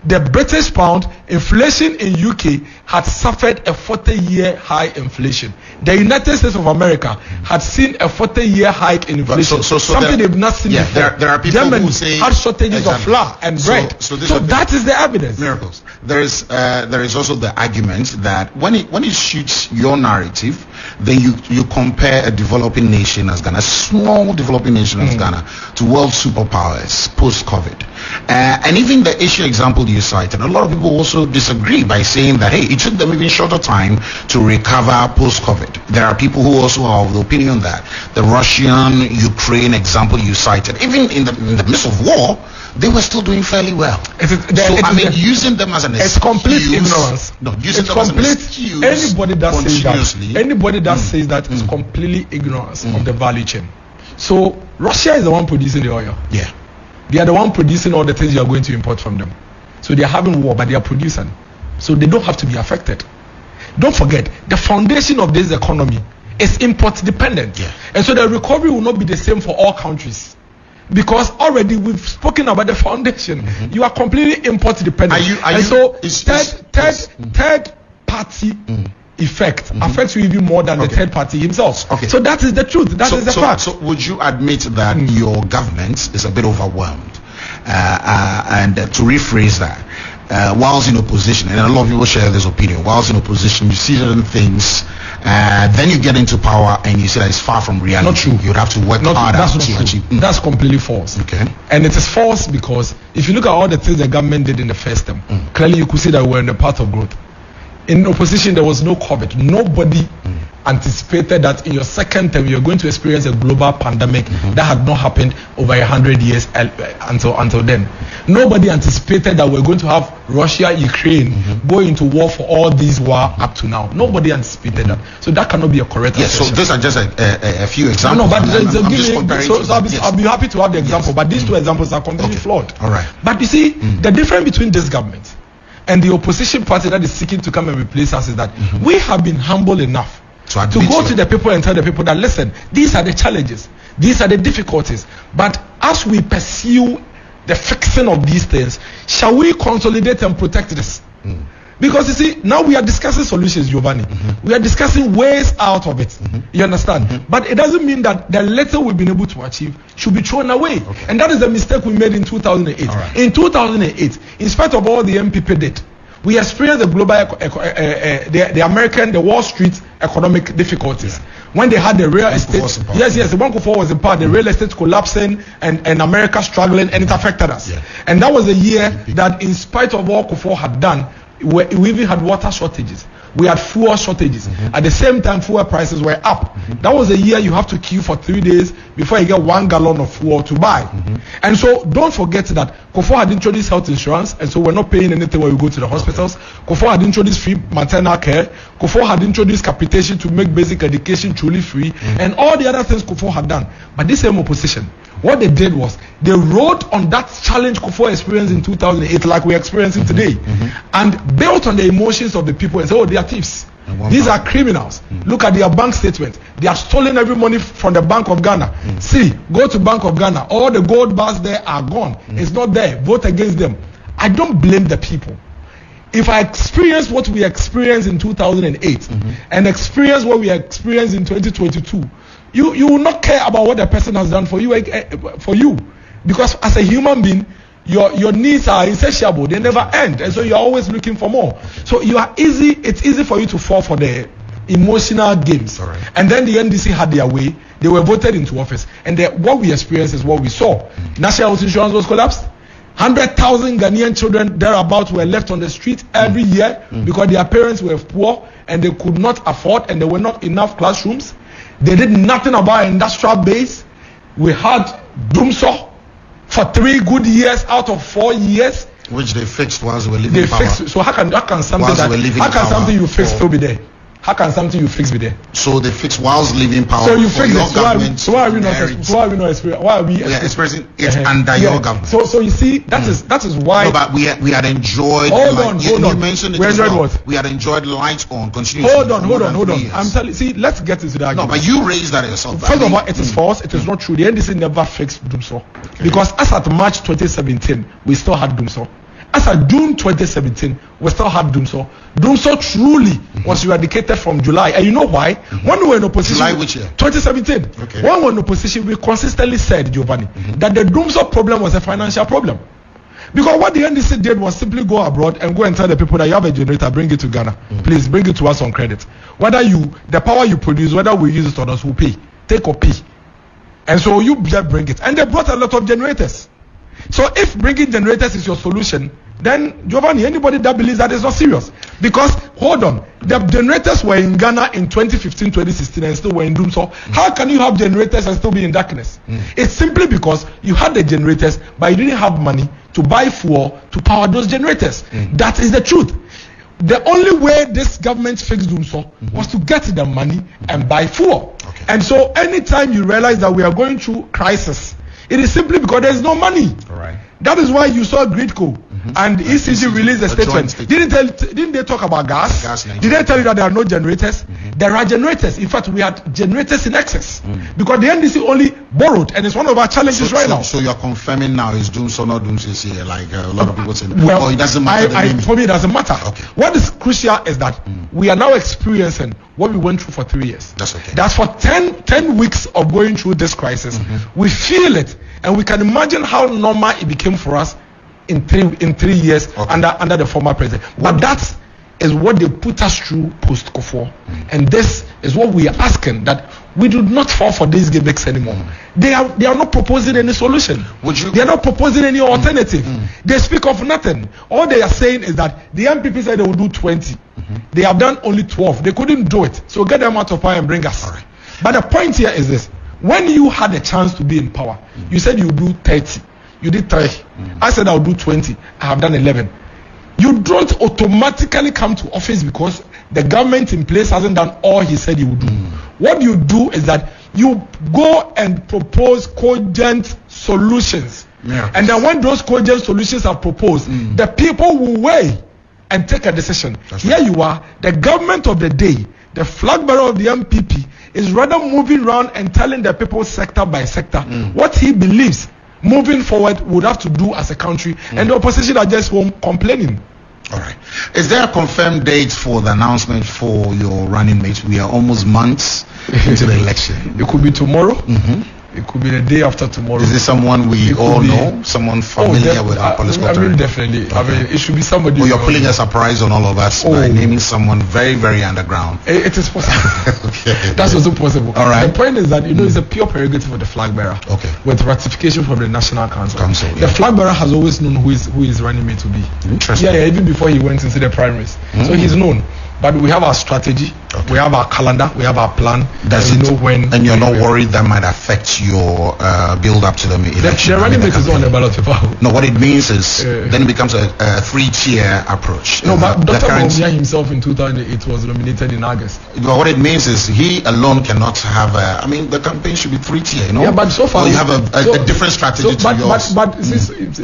The British pound, inflation in UK had suffered a 40-year high inflation. The United States of America had seen a 40-year hike in inflation. Something they've not seen before. There are people Germany who say had shortages of flour and bread. So that is the evidence. Miracles. There is also the argument that when it suits your narrative, then you compare a developing nation as Ghana, a small developing nation as Ghana, to world superpowers post-COVID. And even the Asia example you cited, a lot of people also disagree by saying that, hey, it took them even shorter time to recover post-COVID. There are people who also are of the opinion that the Russian-Ukraine example you cited, even in the midst of war, they were still doing fairly well. Using them as an excuse. It's complete ignorance. No, using them as an excuse. Anybody that says that is completely ignorance of the value chain. So Russia is the one producing the oil. Yeah. They are the one producing all the things you are going to import from them. So they are having war, but they are producing. So they don't have to be affected. Don't forget, the foundation of this economy is import dependent. Yeah. And so the recovery will not be the same for all countries. Because already we've spoken about the foundation. You are completely import dependent. Third party effect affects you even more than the third party himself. Okay. So that is the truth. That is the fact. So would you admit that your government is a bit overwhelmed? And to rephrase that, whilst in opposition, and a lot of people share this opinion, whilst in opposition, you see certain things, then you get into power and you say that it's far from reality. Not true. You'd have to work harder to achieve. That's completely false. Okay. And it is false because if you look at all the things the government did in the first term, clearly you could see that we're in the path of growth. In opposition, there was no COVID. Nobody anticipated that in your second term you're going to experience a global pandemic that had not happened over 100 years until then. Nobody anticipated that we're going to have Russia, Ukraine go into war for all these war up to now. Nobody anticipated that. So that cannot be a correct assertion. So these are just a few examples. No, but I'll be happy to have the example, but these two examples are completely flawed. All right. But you see, the difference between this government and the opposition party that is seeking to come and replace us is that we have been humble enough to go to the people and tell the people that, listen, these are the challenges, these are the difficulties, but as we pursue the fixing of these things, shall we consolidate and protect this? Because you see, now we are discussing solutions, Giovanni. We are discussing ways out of it. You understand? But it doesn't mean that the little we've been able to achieve should be thrown away. And that is the mistake we made in 2008. Right. In 2008, in spite of all the MPP did, we experienced the global, the American, the Wall Street economic difficulties. When they had the real estate, the Bank of was in part, the real estate collapsing and America struggling, and it affected us. And that was a year that, in spite of what Kufuor had done, we even had water shortages. we had fuel shortages. At the same time, fuel prices were up. That was a year you have to queue for 3 days before you get 1 gallon of fuel to buy. And so don't forget that Kufuor had introduced health insurance, and so we're not paying anything when we go to the hospitals. Kufuor had introduced free maternal care. Kufuor had introduced capitation to make basic education truly free, and all the other things Kufuor had done. But this same opposition, what they did was they rode on that challenge Kufuor experienced in 2008, like we're experiencing today, and built on the emotions of the people and said, oh, they are thieves. These are criminals. Look at their bank statement. They have stolen every money from the Bank of Ghana. See, go to Bank of Ghana. All the gold bars there are gone. It's not there. Vote against them. I don't blame the people. If I experience what we experienced in 2008 and experience what we experienced in 2022, you will not care about what the person has done for you, because as a human being, your needs are insatiable. They never end, and so you're always looking for more. So it's easy for you to fall for the emotional games. Right. And then the NDC had their way. They were voted into office, and what we experienced is what we saw. National health insurance was collapsed. 100,000 Ghanaian children thereabouts were left on the street every year because their parents were poor and they could not afford, and there were not enough classrooms. They did nothing about industrial base. We had Dumso for 3 good years out of 4 years, which they fixed whilst we were living power. Fixed. So how can something you fix still be there? How can something you fix be there? So they fix whilst living power. So you fix it. So why are we not experiencing? Why are we experiencing it under your government? So you see, that is why. No, but we had enjoyed. Hold on. You mentioned it. We enjoyed what? We had enjoyed lights on continuously. Hold on. I'm telling. See, let's get into that. No, but you raised that yourself. First of all, it is false. It is not true. The NDC never fixed Dumso, because as at March 2017, we still had Dumso. As of June 2017, we still had Dumso. Dumso truly was eradicated from July. And you know why? When we were in opposition... July which year? 2017. Okay. When we were in opposition, we consistently said, Giovanni, that the Dumso problem was a financial problem. Because what the NDC did was simply go abroad and go and tell the people that you have a generator, bring it to Ghana. Please, bring it to us on credit. Whether the power you produce, whether we use it or not, we'll pay. Take or pay. And so you just bring it. And they brought a lot of generators. So if bringing generators is your solution, then Giovanni, anybody that believes that is not serious. Because hold on, the generators were in Ghana in 2015, 2016 and still were in Dumso. How can you have generators and still be in darkness? It's simply because you had the generators, but you didn't have money to buy fuel to power those generators. That is the truth. The only way this government fixed Dumso was to get the money and buy fuel. Okay. And so anytime you realize that we are going through crisis, it is simply because there is no money. All right. That is why you saw Gridco and ECG release a statement. Didn't they talk about gas? Did they tell you that there are no generators? There are generators. In fact, we had generators in excess because the NDC only borrowed, and it's one of our challenges now. So you are confirming now is Dumso not Dumso here, like a lot of people say. Well, it doesn't matter. For me, it doesn't matter. Okay. What is crucial is that we are now experiencing what we went through for 3 years. That's okay. That's for 10 weeks of going through this crisis. We feel it, and we can imagine how normal it became for us in 3 years under the former president. But that is what they put us through post Kufuor, and this is what we are asking, that we do not fall for these gimmicks anymore. They are not proposing any solution. They are not proposing any alternative. They speak of nothing. All they are saying is that the MPP said they will do 20. They have done only 12. They couldn't do it. So get them out of power and bring us. Right. But the point here is this: when you had a chance to be in power, you said you would do 30. You did 3. I said I'll do 20. I have done 11. You don't automatically come to office because the government in place hasn't done all he said he would do. What you do is that you go and propose cogent solutions. Yeah. And then when those cogent solutions are proposed, the people will weigh and take a decision. Here you are, the government of the day, the flag bearer of the MPP, is rather moving around and telling the people sector by sector what he believes moving forward would have to do as a country, and the opposition are just home complaining. All right. Is there a confirmed date for the announcement for your running mate? We are almost months into the election. It could be tomorrow. It could be the day after tomorrow. Is this someone we all know? Someone familiar with our political territory? Definitely. Okay. I mean, it should be somebody. Well, you're pulling a surprise on all of us by naming someone very, very underground. It is possible. Okay. That's also possible. All right. The point is that, it's a pure prerogative of the flag bearer. Okay. With ratification from the National Council. Yeah. The flag bearer has always known who is running mate to be. Interesting. Yeah, even before he went into the primaries. So he's known. But we have our strategy, we have our calendar, we have our plan. Does we it know when? And you're not worried that might affect your build up to the election? The running mate is on the ballot paper. No, what it means is then it becomes a 3-tier approach. No, but Dr Bawumia himself in 2008 was nominated in August. But what it means is he alone cannot have I mean, the campaign should be 3-tier, you know? Yeah, but so far... Or you have a different strategy to yours. But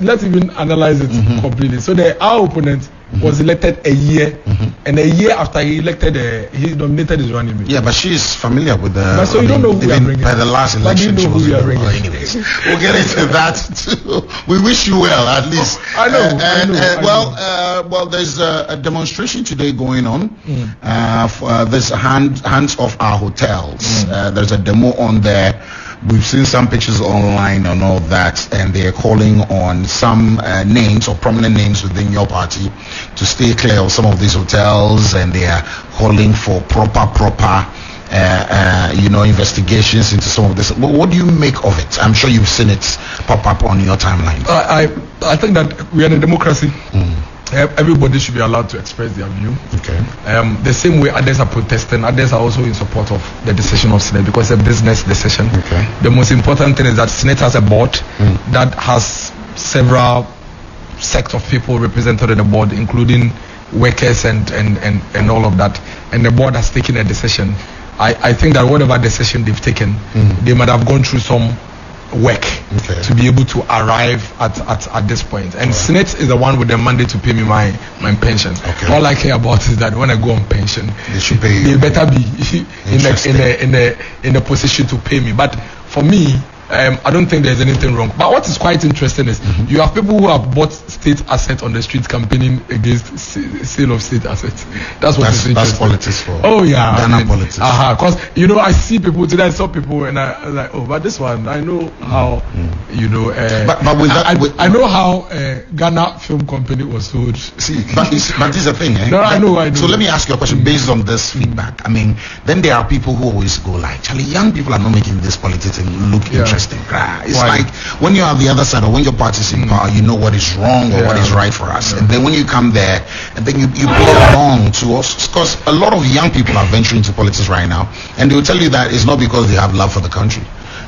let's even analyze it completely. So our opponent was elected a year, and a year after he elected, he nominated his running mate. Yeah, but she's familiar with the... But so you don't know who we are bringing. By the last election, she was... Anyways, we'll get into that too. We wish you well, at least. I know. Well, there's a demonstration today going on for this hands off our hotels. There's a demo on there. We've seen some pictures online and all that, and they're calling on some names or prominent names within your party to stay clear of some of these hotels, and they are calling for proper investigations into some of this. What do you make of it? I'm sure you've seen it pop up on your timeline. I think that we are in a democracy. Everybody should be allowed to express their view. Okay. The same way others are protesting, others are also in support of the decision of Senate because it's a business decision. Okay. The most important thing is that Senate has a board that has several sects of people represented on the board, including workers and all of that. And the board has taken a decision. I think that whatever decision they've taken, they might have gone through some work to be able to arrive at this point. And Senate is the one with the mandate to pay me my pension. All I care about is that when I go on pension, they better be in a position to pay me. But for me, I don't think there's anything wrong. But what is quite interesting is you have people who have bought state assets on the street campaigning against sale of state assets. That's interesting. That's politics for Ghana politics. Because I see people today. I saw people and I was like, but this one I know how But with that, I know how Ghana Film Company was sold. See, but this is the thing. No, I know. So let me ask you a question based on this feedback. I mean, then there are people who always go like, Charlie, young people are not making this politics look interesting. It's like when you're on the other side or when your party's in power, you know what is wrong or what is right for us. And then when you come there and then you play along to us, because a lot of young people are venturing into politics right now, and they will tell you that it's not because they have love for the country.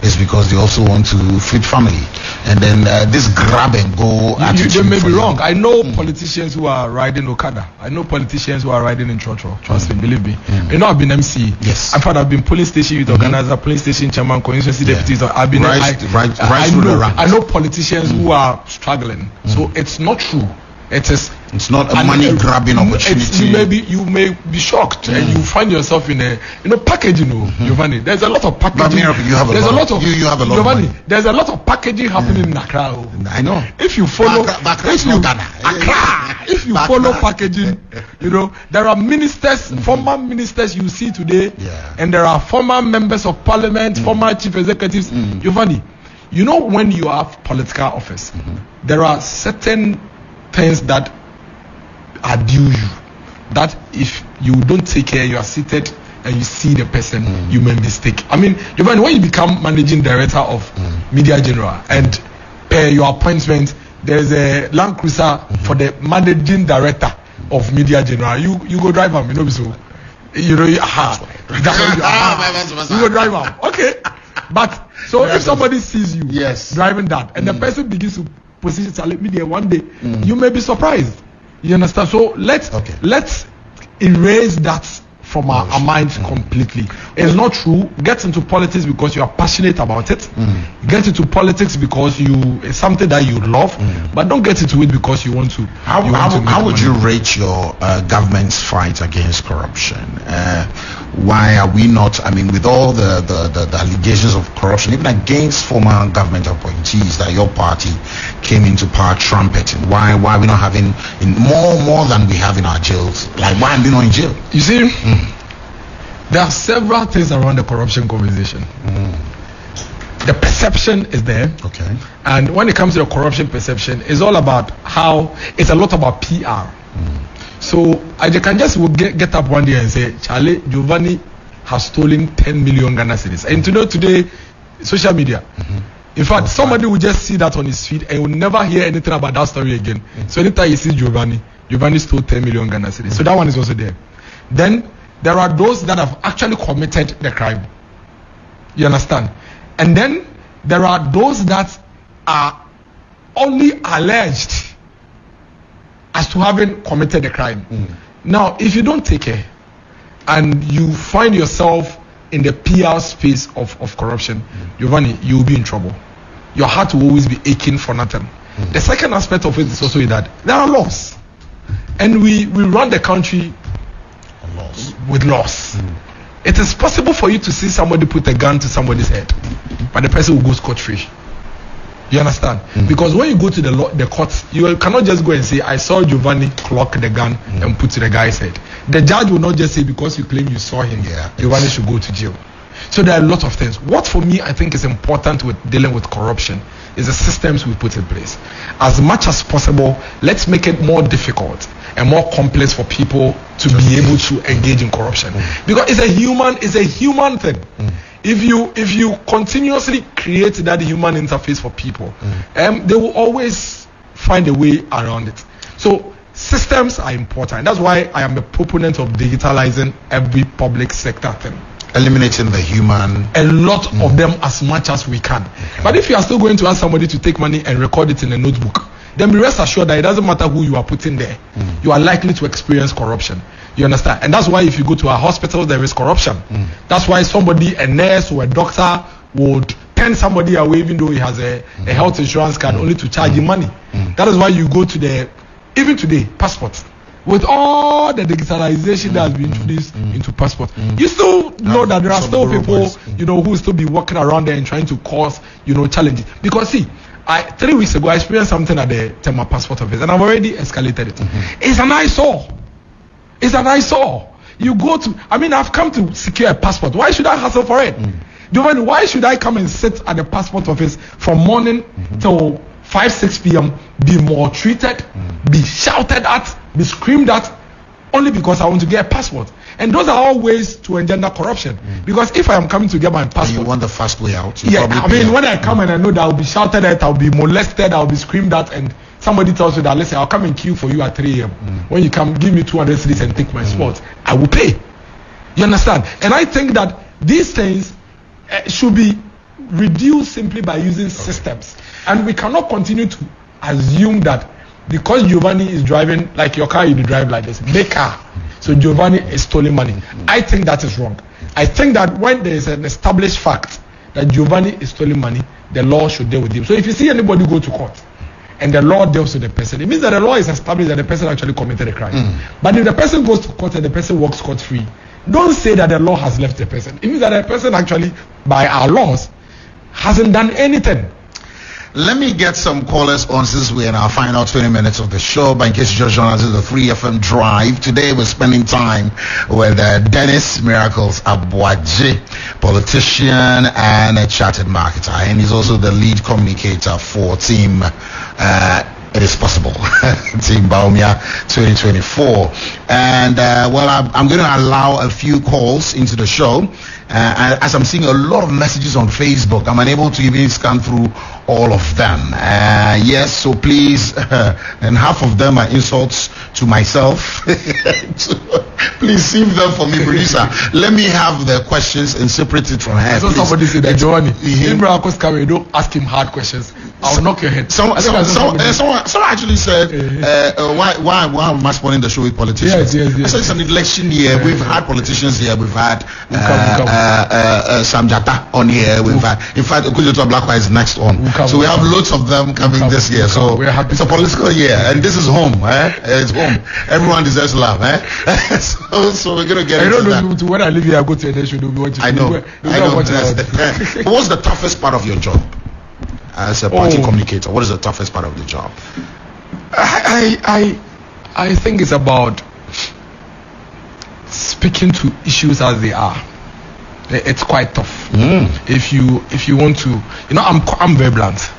It's because they also want to feed family, and then this grab and go attitude. You may be wrong. I know politicians who are riding Okada. I know politicians who are riding in Chotro. Trust me, believe me. You know, I've been MC. Yes. I've been police station youth organizer, police station chairman, constituency deputies. I've been. I know politicians who are struggling. So it's not true. It's not a money grabbing opportunity. You may be shocked and you find yourself in a packaging. Giovanni, there's a lot of packaging. You have a lot of money. There's a lot of packaging happening in Accra. I know. If you follow if you follow packaging, there are ministers, former ministers you see today, and there are former members of parliament, former chief executives. Giovanni, when you have political office, there are certain things that are due you, that if you don't take care, you are seated and you see the person, you may mistake. I mean, when you become managing director of Media General and per your appointment, there's a Land Cruiser for the managing director of Media General. You go drive him, so you go drive him. Okay, but so if somebody sees you driving that and the person begins to position media one day, you may be surprised. You understand? So let's erase that from our minds completely. It's not true. Get into politics because you are passionate about it. Get into politics because it's something that you love, but don't get into it because you want to. How would you rate your government's fight against corruption? Why are we not? I mean, with all the allegations of corruption, even against former government appointees that your party came into power trumpeting, why are we not having more than we have in our jails? Like, why are we not in jail? You see, there are several things around the corruption conversation. The perception is there. Okay. And when it comes to the corruption perception, it's all about it's a lot about PR. So I can just get up one day and say, Charlie, Giovanni has stolen 10 million Ghana cedis. And today, social media. In fact, somebody will just see that on his feed and will never hear anything about that story again. So anytime you see Giovanni stole 10 million Ghana cedis. So that one is also there. Then there are those that have actually committed the crime. You understand? And then there are those that are only alleged as to having committed the crime. Now, if you don't take care and you find yourself in the PR space of corruption, Giovanni, you will be in trouble. Your heart will always be aching for nothing. The second aspect of it is also that there are laws, and we run the country with laws. It is possible for you to see somebody put a gun to somebody's head, but the person will go scot-free. You understand? Because when you go to the courts, you cannot just go and say, I saw Giovanni clock the gun and put to the guy's head. The judge will not just say, because you claim you saw him, Giovanni should go to jail. So there are a lot of things. What for me I think is important with dealing with corruption is the systems we put in place. As much as possible, let's make it more difficult and more complex for people to be able to engage in corruption. Because it's a human thing. If you continuously create that human interface for people, they will always find a way around it. So systems are important. That's why I am a proponent of digitalizing every public sector thing. Eliminating the human. A lot of them as much as we can. But if you are still going to ask somebody to take money and record it in a notebook, then be rest assured that it doesn't matter who you are putting there. You are likely to experience corruption. You understand? And that's why if you go to a hospital, there is corruption. That's why a nurse or a doctor would turn somebody away even though he has a health insurance card only to charge him money. That is why you go to even today, passport. With all the digitalization that has been introduced into passport, you still know that there are still people, who still be walking around there and trying to cause, challenges. Because see, 3 weeks ago I experienced something at the Tema passport office, and I've already escalated it. It's an eyesore. It's an eyesore. You go to, I've come to secure a passport. Why should I hassle for it? Why should I come and sit at the passport office from morning till 5-6 p.m. be maltreated, be shouted at, be screamed at, only because I want to get a passport? And those are all ways to engender corruption. Because if I am coming to get my passport, and you want the fast way out. When I come and I know that I'll be shouted at, I'll be molested, I'll be screamed at, and somebody tells you that, listen, I'll come and queue for you at 3 a.m. When you come, give me 200 cedis and take my spot, I will pay. You understand? And I think that these things should be reduced simply by using systems. And we cannot continue to assume that because Giovanni is driving like your car, you drive like this, big car, so Giovanni is stealing money. I think that is wrong. I think that when there is an established fact that Giovanni is stealing money, the law should deal with him. So if you see anybody go to court and the law deals with the person, it means that the law is established that the person actually committed a crime. But if the person goes to court and the person walks scot-free, don't say that the law has left the person. It means that the person actually, by our laws, hasn't done anything. Let me get some callers on since we're in our final 20 minutes of the show. But in case you just joined us, this is the 3FM Drive. Today we're spending time with Dennis Miracles Aboagye, politician and a chartered marketer. And he's also the lead communicator for Team It Is Possible, Team Bawumia 2024. And I'm going to allow a few calls into the show. And as I'm seeing a lot of messages on Facebook, I'm unable to even scan through all of them. Yes, so please, and half of them are insults to myself. Please save them for me, producer. Let me have the questions and separate it from her. So somebody said that Giovanni, if Miracles come, don't ask him hard questions. I'll knock your head. Someone actually said, why am I spawning the show with politicians? Yes. I said it's an election year. We've had politicians here. We've had Samjata on here. We've had, in fact, Okujoto Blackwa is next on. So we have loads of them coming this year. So it's a political year, and this is home. It's home. Everyone deserves love. So we're gonna get into that. When I live here, I go to a nation. I know. What's the toughest part of your job as a party communicator? What is the toughest part of the job? I think it's about speaking to issues as they are. It's quite tough. If you want to, I'm very blunt.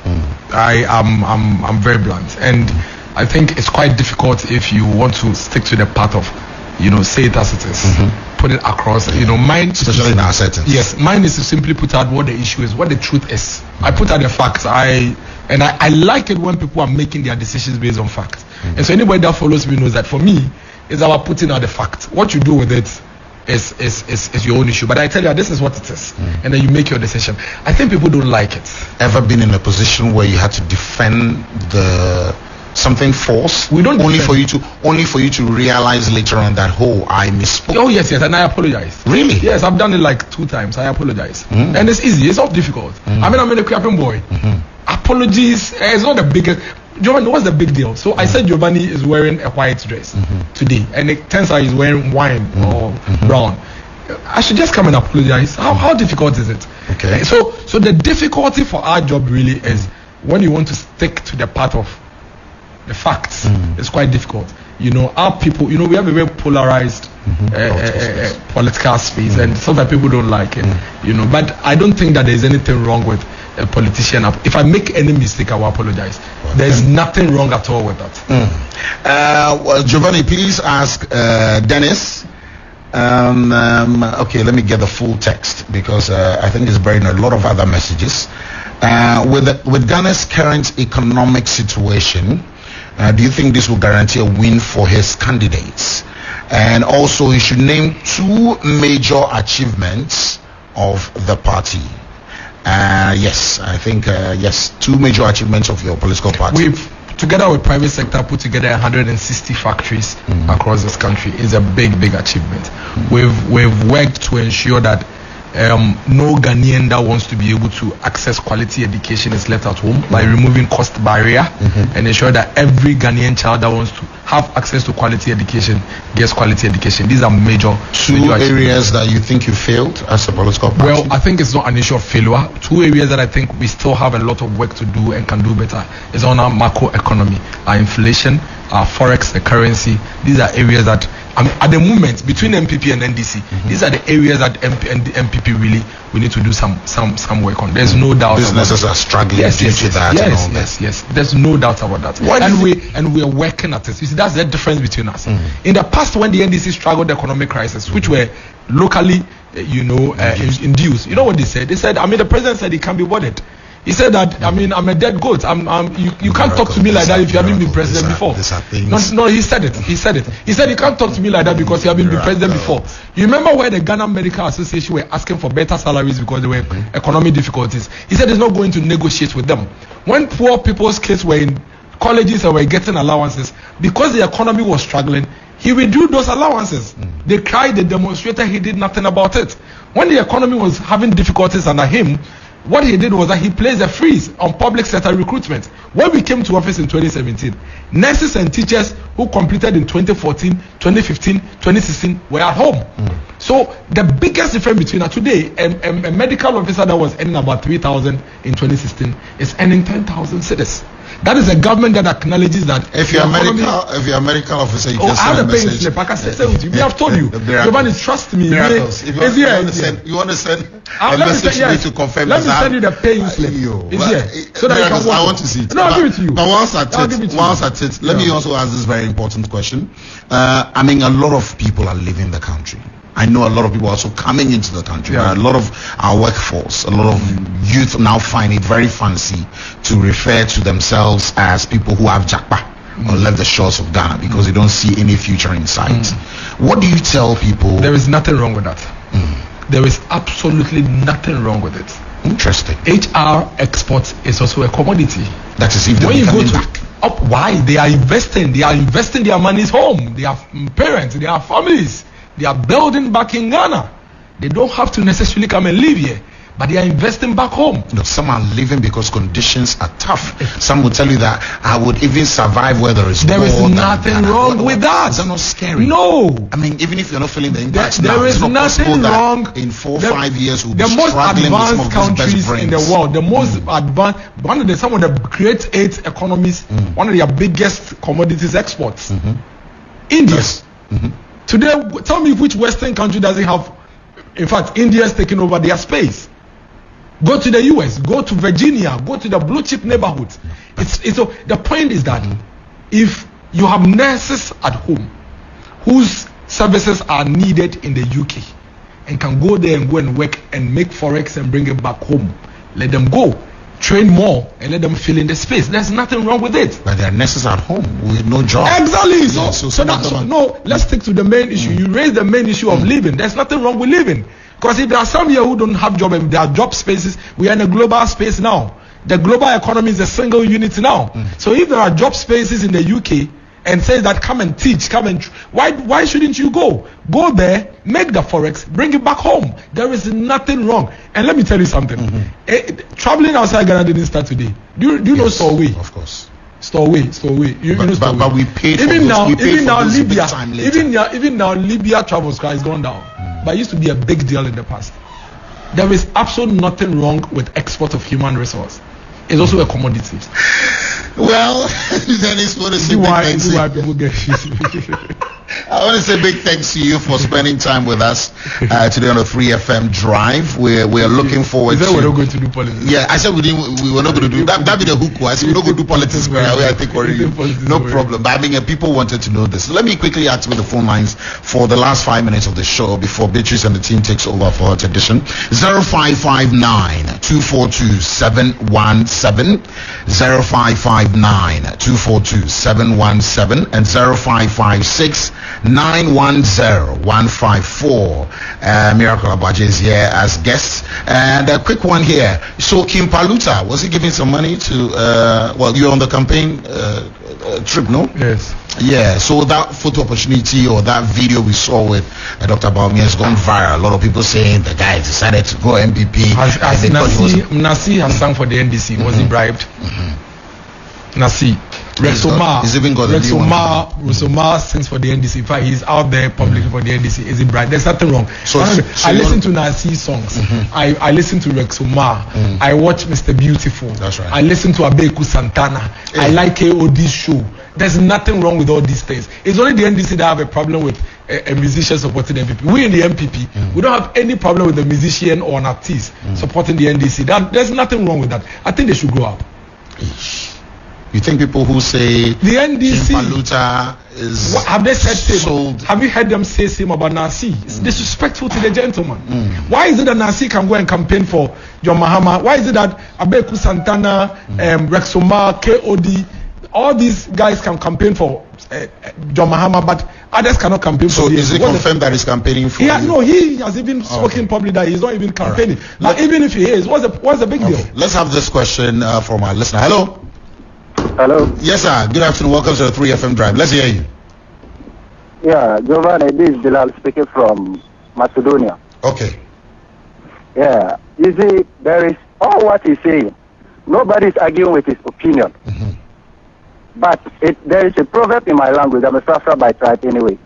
I'm very blunt, and I think it's quite difficult if you want to stick to the path of, say it as it is, put it across. Mine, especially in our settings. Yes, mine is to simply put out what the issue is, what the truth is. I put out the facts. I like it when people are making their decisions based on facts. And so anybody that follows me knows that for me, It's about putting out the fact. What you do with it is your own issue. But I tell you, this is what it is, and then you make your decision. I think people don't like it. Ever been in a position where you had to defend something false? We don't only for you to realize later on that I misspoke. Oh yes, and I apologize. Really? Yes, I've done it like 2 times. I apologize, and it's easy. It's not difficult. I mean, I'm a crapping boy. Apologies. It's not the biggest. Giovanni, what's the big deal? So I said Giovanni is wearing a white dress today, and it turns out he's wearing wine or brown. I should just come and apologize. How difficult is it? Okay. So the difficulty for our job really is when you want to stick to the part of the facts. It's quite difficult. Our people. We have a very polarized political space, and sometimes people don't like it. But I don't think that there's anything wrong with a politician. If I make any mistake, I will apologize. There's nothing wrong at all with that. Well, Giovanni, please ask Dennis. Okay, let me get the full text because I think it's buried in a lot of other messages. With Ghana's current economic situation, do you think this will guarantee a win for his candidates? And also, he should name 2 major achievements of the party. Yes, I think yes, 2 major achievements of your political party. We've, together with private sector, put together 160 factories across this country. It's a big achievement. We've worked to ensure that no Ghanaian that wants to be able to access quality education is left at home by removing cost barrier and ensure that every Ghanaian child that wants to have access to quality education gets quality education. These are major 2 areas that you think you failed as a political party. Well, I think it's not an issue of failure. 2 areas that I think we still have a lot of work to do and can do better is on our macro economy, our inflation, our forex, the currency. These are areas that at the moment between MPP and NDC, these are the areas that MPP really we need to do some work on. There's no doubt. Businesses are struggling due to that. Yes. There's no doubt about that. And we are working at it. You see, that's the difference between us. In the past, when the NDC struggled the economic crisis, which were locally, induced. You know what they said? They said, the president said he can't be bothered. He said that, I'm a dead goat. You can't talk to me like that if you haven't been president before. No, he said it. He said you can't talk to me like that because you haven't been president before. You remember where the Ghana Medical Association were asking for better salaries because there were economic difficulties. He said he's not going to negotiate with them. When poor people's kids were in colleges and were getting allowances, because the economy was struggling, he withdrew those allowances. They cried, they demonstrated, he did nothing about it. When the economy was having difficulties under him, what he did was that he placed a freeze on public sector recruitment. When we came to office in 2017, nurses and teachers who completed in 2014, 2015, 2016 were at home. So the biggest difference between today, a medical officer that was earning about 3,000 in 2016 is earning 10,000 cedis. That is a government that acknowledges that. If you're a medical officer, you can send a message. Slip. I can say with you. We have told you. Giovanni, trust me. Miracles. If you want to send a message to me to confirm. Let me send you the pay slip. It's here. So that you can I want to see it. No, I'll give it to you. But once at it, let me also ask this very important question. A lot of people are leaving the country. I know a lot of people also coming into the country. A lot of our workforce, a lot of youth now find it very fancy to refer to themselves as people who have jackpot or left the shores of Ghana because they don't see any future in sight. What do you tell people? There is nothing wrong with that. There is absolutely nothing wrong with it. Interesting. HR exports is also a commodity. That is if when you go to why they are investing their money's home. They have parents, they have families. They are building back in Ghana. They don't have to necessarily come and live here, but they are investing back home. No, some are living because conditions are tough. Some will tell you that I would even survive where there is war. There is nothing wrong with that. Is that not scary? No. Even if you're not feeling the impact there is nothing wrong. In 4 or 5 years, we'll be the most struggling with some advanced of countries in the world, the most advanced, some of the great 8 economies, one of their biggest commodities exports. India. Yes. Today, tell me which Western country doesn't have. In fact, India is taking over their space. Go to the US, go to Virginia, go to the blue chip neighborhoods. The point is that if you have nurses at home whose services are needed in the UK and can go there and go and work and make forex and bring it back home, let them go. train more and let them fill in the space. There's nothing wrong with it. But there are nurses at home with no job. Exactly. Yeah, No, let's stick to the main issue. You raise the main issue of living. There's nothing wrong with living. Because if there are some here who don't have job and there are job spaces, we are in a global space now. The global economy is a single unit now. So if there are job spaces in the UK and says that come and teach, why shouldn't you go? Go there, make the forex, bring it back home. There is nothing wrong. And let me tell you something. Traveling outside Ghana didn't start today. Do you know Storeway? Of course. Storeway. You know Storeway. But we paid for even this. now Libya. Even now Libya travel has gone down. But it used to be a big deal in the past. There is absolutely nothing wrong with export of human resource. It's also a commodity. Well, then it's going to say big thanks. I want to say big thanks to you for spending time with us today on the 3FM Drive. We're looking forward to. We're not going to do politics. Yeah, I said we were not going to do that. That'd be the hook. I said we're not going to do politics. I think no problem. But I mean, people wanted to know this. So let me quickly activate the phone lines for the last 5 minutes of the show before Beatrice and the team takes over for her edition. 0559-242-717, 0559-242-717, and 0556-910-154. Miracle Aboagye is here as guests. And a quick one here. So Kim Paluta, was he giving some money to, you're on the campaign trip, no? Yes. Yeah, so that photo opportunity or that video we saw with Dr. Bawumia has gone viral. A lot of people saying the guy decided to go MPP. Nasi has sung for the NDC. Was he bribed? Nasi. Rexomar sings for the NDC. In fact, he's out there publicly for the NDC. Is he bribed? There's nothing wrong. I listen to Nasi songs. I listen to Rexomar. I watch Mr. Beautiful. That's right. I listen to Abeku Santana. I like KOD's show. There's nothing wrong with all these things. It's only the NDC that have a problem with a musician supporting the MPP. We in the MPP, we don't have any problem with a musician or an artist supporting the NDC. There's nothing wrong with that. I think they should grow up. You think people who say the NDC Paluta is have they said sold? Have you heard them say same about Nasi? It's disrespectful to the gentleman. Why is it that Nasi can go and campaign for John Mahama? Why is it that Abeku Santana, Rexomar, KOD, all these guys can campaign for John Mahama, but others cannot campaign for? So is it confirmed that he's campaigning for? Yeah, no, he has even spoken publicly that he's not even campaigning. Right. Like even if he is, what's the big deal? Let's have this question from our listener. Hello. Hello. Yes, sir. Good afternoon. Welcome to the 3FM Drive. Let's hear you. Yeah, Giovanni, this is Bilal speaking from Macedonia. Okay. Yeah, you see, there is all what he's saying. Nobody is arguing with his opinion. But there is a proverb in my language. I'm a Safra by tribe anyway.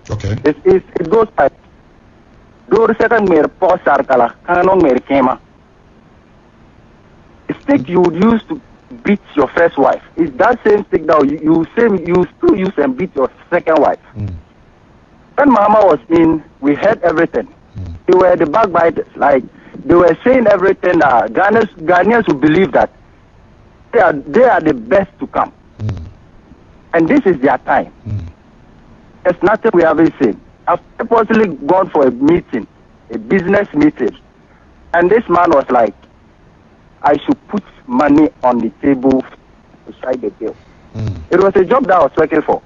Okay. It goes like, "Do second mere po sarkala, kanong mere kema." The stick you would use to beat your first wife is that same stick that you still use and beat your second wife. When Mama was in, we heard everything. They were the backbiters. Like they were saying everything. Ghanaians who believe that they are the best to come, and this is their time. There's nothing we haven't seen. I've purposely gone for a meeting, a business meeting, and this man was like, I should put money on the table to strike the deal. It was a job that I was working for.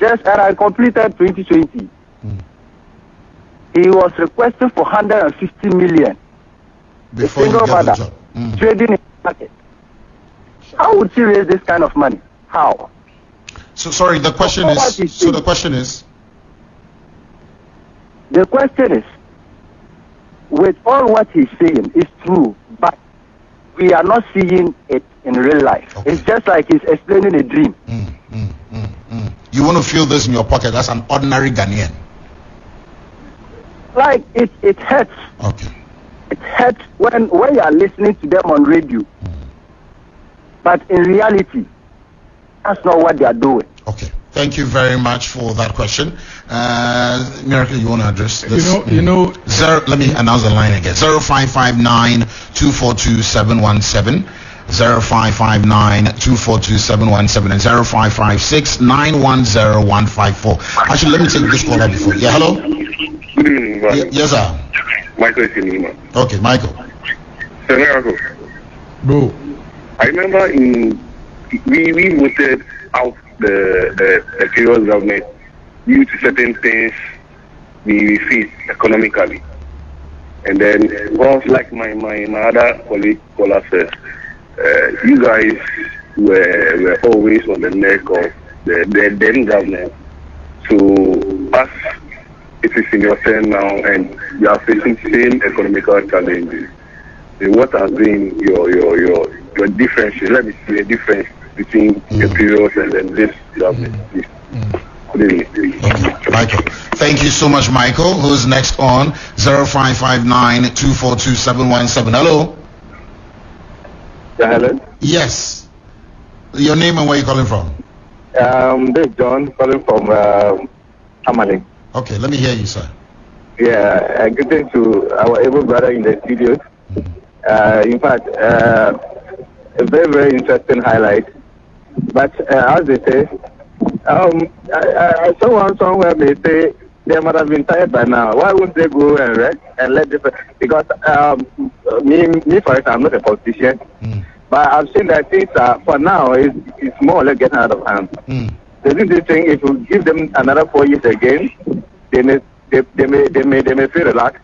And I completed 2020. He was requesting for 150 million. Before a single mother trading in the market. How would she raise this kind of money? How? So sorry, the question is. The question is. The question is, with all what he's saying is true, but we are not seeing it in real life. Okay. It's just like he's explaining a dream. You want to feel this in your pocket as an ordinary Ghanaian? Like it hurts. Okay. It hurts when you are listening to them on radio. But in reality, that's not what they are doing. Okay. Thank you very much for that question. Miracle, you want to address this? Let me announce the line again. 0559-242-717, 0559-242-717, and 0556-910-154. Actually, let me take this caller before. Yeah, hello? Good evening, Yes, sir. Michael is in Lima. Okay, Michael. Bro. I remember we voted out the previous government due to certain things we face economically. And then, well, like my other colleague said, you guys were always on the neck of the then government. So, as it is in your turn now, and you are facing same economical challenges, what has been your difference? Let me see a difference between the previous and then this government. Michael. Thank you so much, Michael. Who's next on 0559-242-717? Hello. Hello. Yes. Your name and where you calling from? This is John calling from Amali. Okay, let me hear you, sir. Yeah, good day to our able brother in the studio. In fact, a very, very interesting highlight. But as they say, someone somewhere may say they might have been tired by now. Why wouldn't they go and rest and let different? Because me for example, I'm not a politician, but I've seen that things for now it's more or less getting out of hand. Doesn't this thing, if you give them another 4 years again, they may feel relaxed.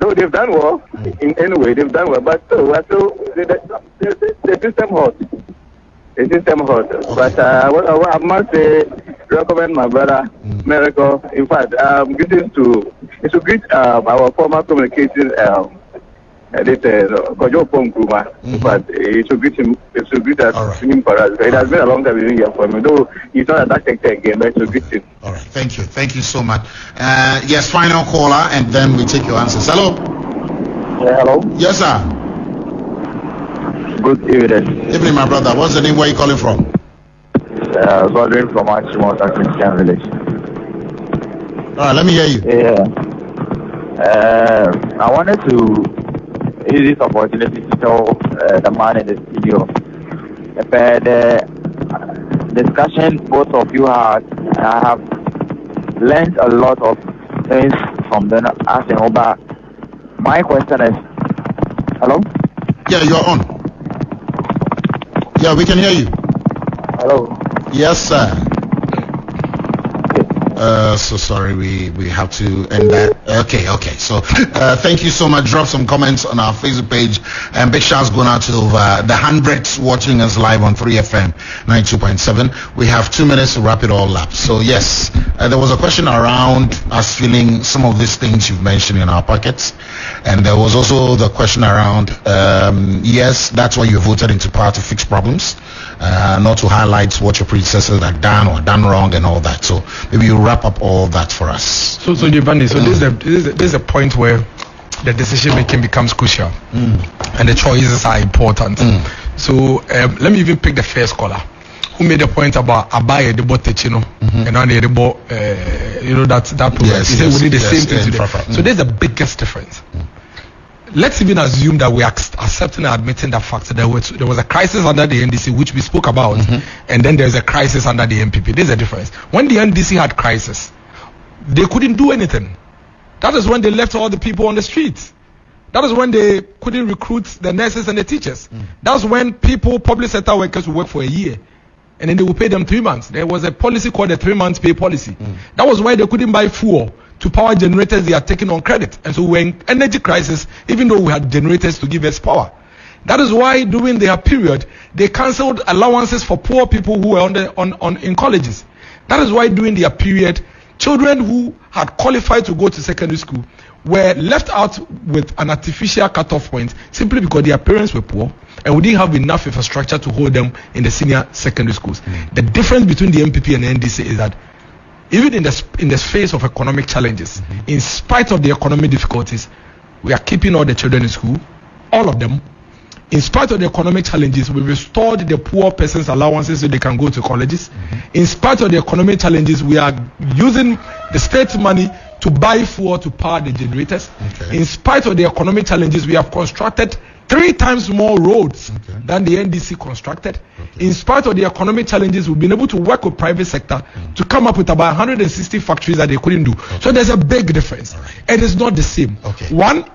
No, they've done well. In any way, they've done well. But still, the system hot. The system hot. Okay. But I must say, recommend my brother, Miracle. In fact, greetings to our former communications Kojo Ponguma. But it should greet him. It should greet us for us. It has been a long time we've been here for him. Though he's not a sector again, but it should greet him. All right. Thank you. Thank you so much. Yes, final caller, and then we take your answers. Hello. Yeah, hello. Yes, sir. Good evening. Evening, my brother. What's the name? Where are you calling from? Godwin from Achimota Christian Village. All right. Let me hear you. Yeah. I wanted to use this opportunity to tell the man in the studio about the discussion both of you had. I have learned a lot of things from them asking about. My question is, hello? Yeah, you are on. Yeah, we can hear you. Hello? Yes, sir. So sorry, we have to end that. Okay. So thank you so much. Drop some comments on our Facebook page, and big shouts going out to the hundreds watching us live on 3FM 92.7. We have 2 minutes to wrap it all up. So yes, there was a question around us feeling some of these things you've mentioned in our pockets, and there was also the question around yes, that's why you voted into power to fix problems, not to highlight what your predecessors had done or done wrong and all that. So maybe you wrap up all that for us. So Giovanni, this is a point where the decision making becomes crucial, and the choices are important. So let me even pick the first caller who made a point about aboagye the botechino and on the that program. He said we did the same thing today. So there's the biggest difference. Let's even assume that we are accepting and admitting the fact that there was a crisis under the NDC, which we spoke about, and then there's a crisis under the MPP. There's a difference. When the NDC had crisis, they couldn't do anything. That is when they left all the people on the streets. That is when they couldn't recruit the nurses and the teachers. That's when public sector workers would work for a year, and then they would pay them 3 months. There was a policy called the 3 months pay policy. That was why they couldn't buy fuel to power generators they are taking on credit. And so we're in energy crisis, even though we had generators to give us power. That is why during their period, they cancelled allowances for poor people who were in colleges. That is why during their period, children who had qualified to go to secondary school were left out with an artificial cutoff point simply because their parents were poor and we didn't have enough infrastructure to hold them in the senior secondary schools. The difference between the MPP and the NDC is that even in the face of economic challenges, in spite of the economic difficulties, we are keeping all the children in school, all of them. In spite of the economic challenges, we restored the poor person's allowances so they can go to colleges. In spite of the economic challenges, we are using the state money to buy fuel to power the generators. In spite of the economic challenges, we have constructed 3 times more roads than the NDC constructed. In spite of the economic challenges, we've been able to work with private sector to come up with about 160 factories that they couldn't do. So there's a big difference. It is not the same. One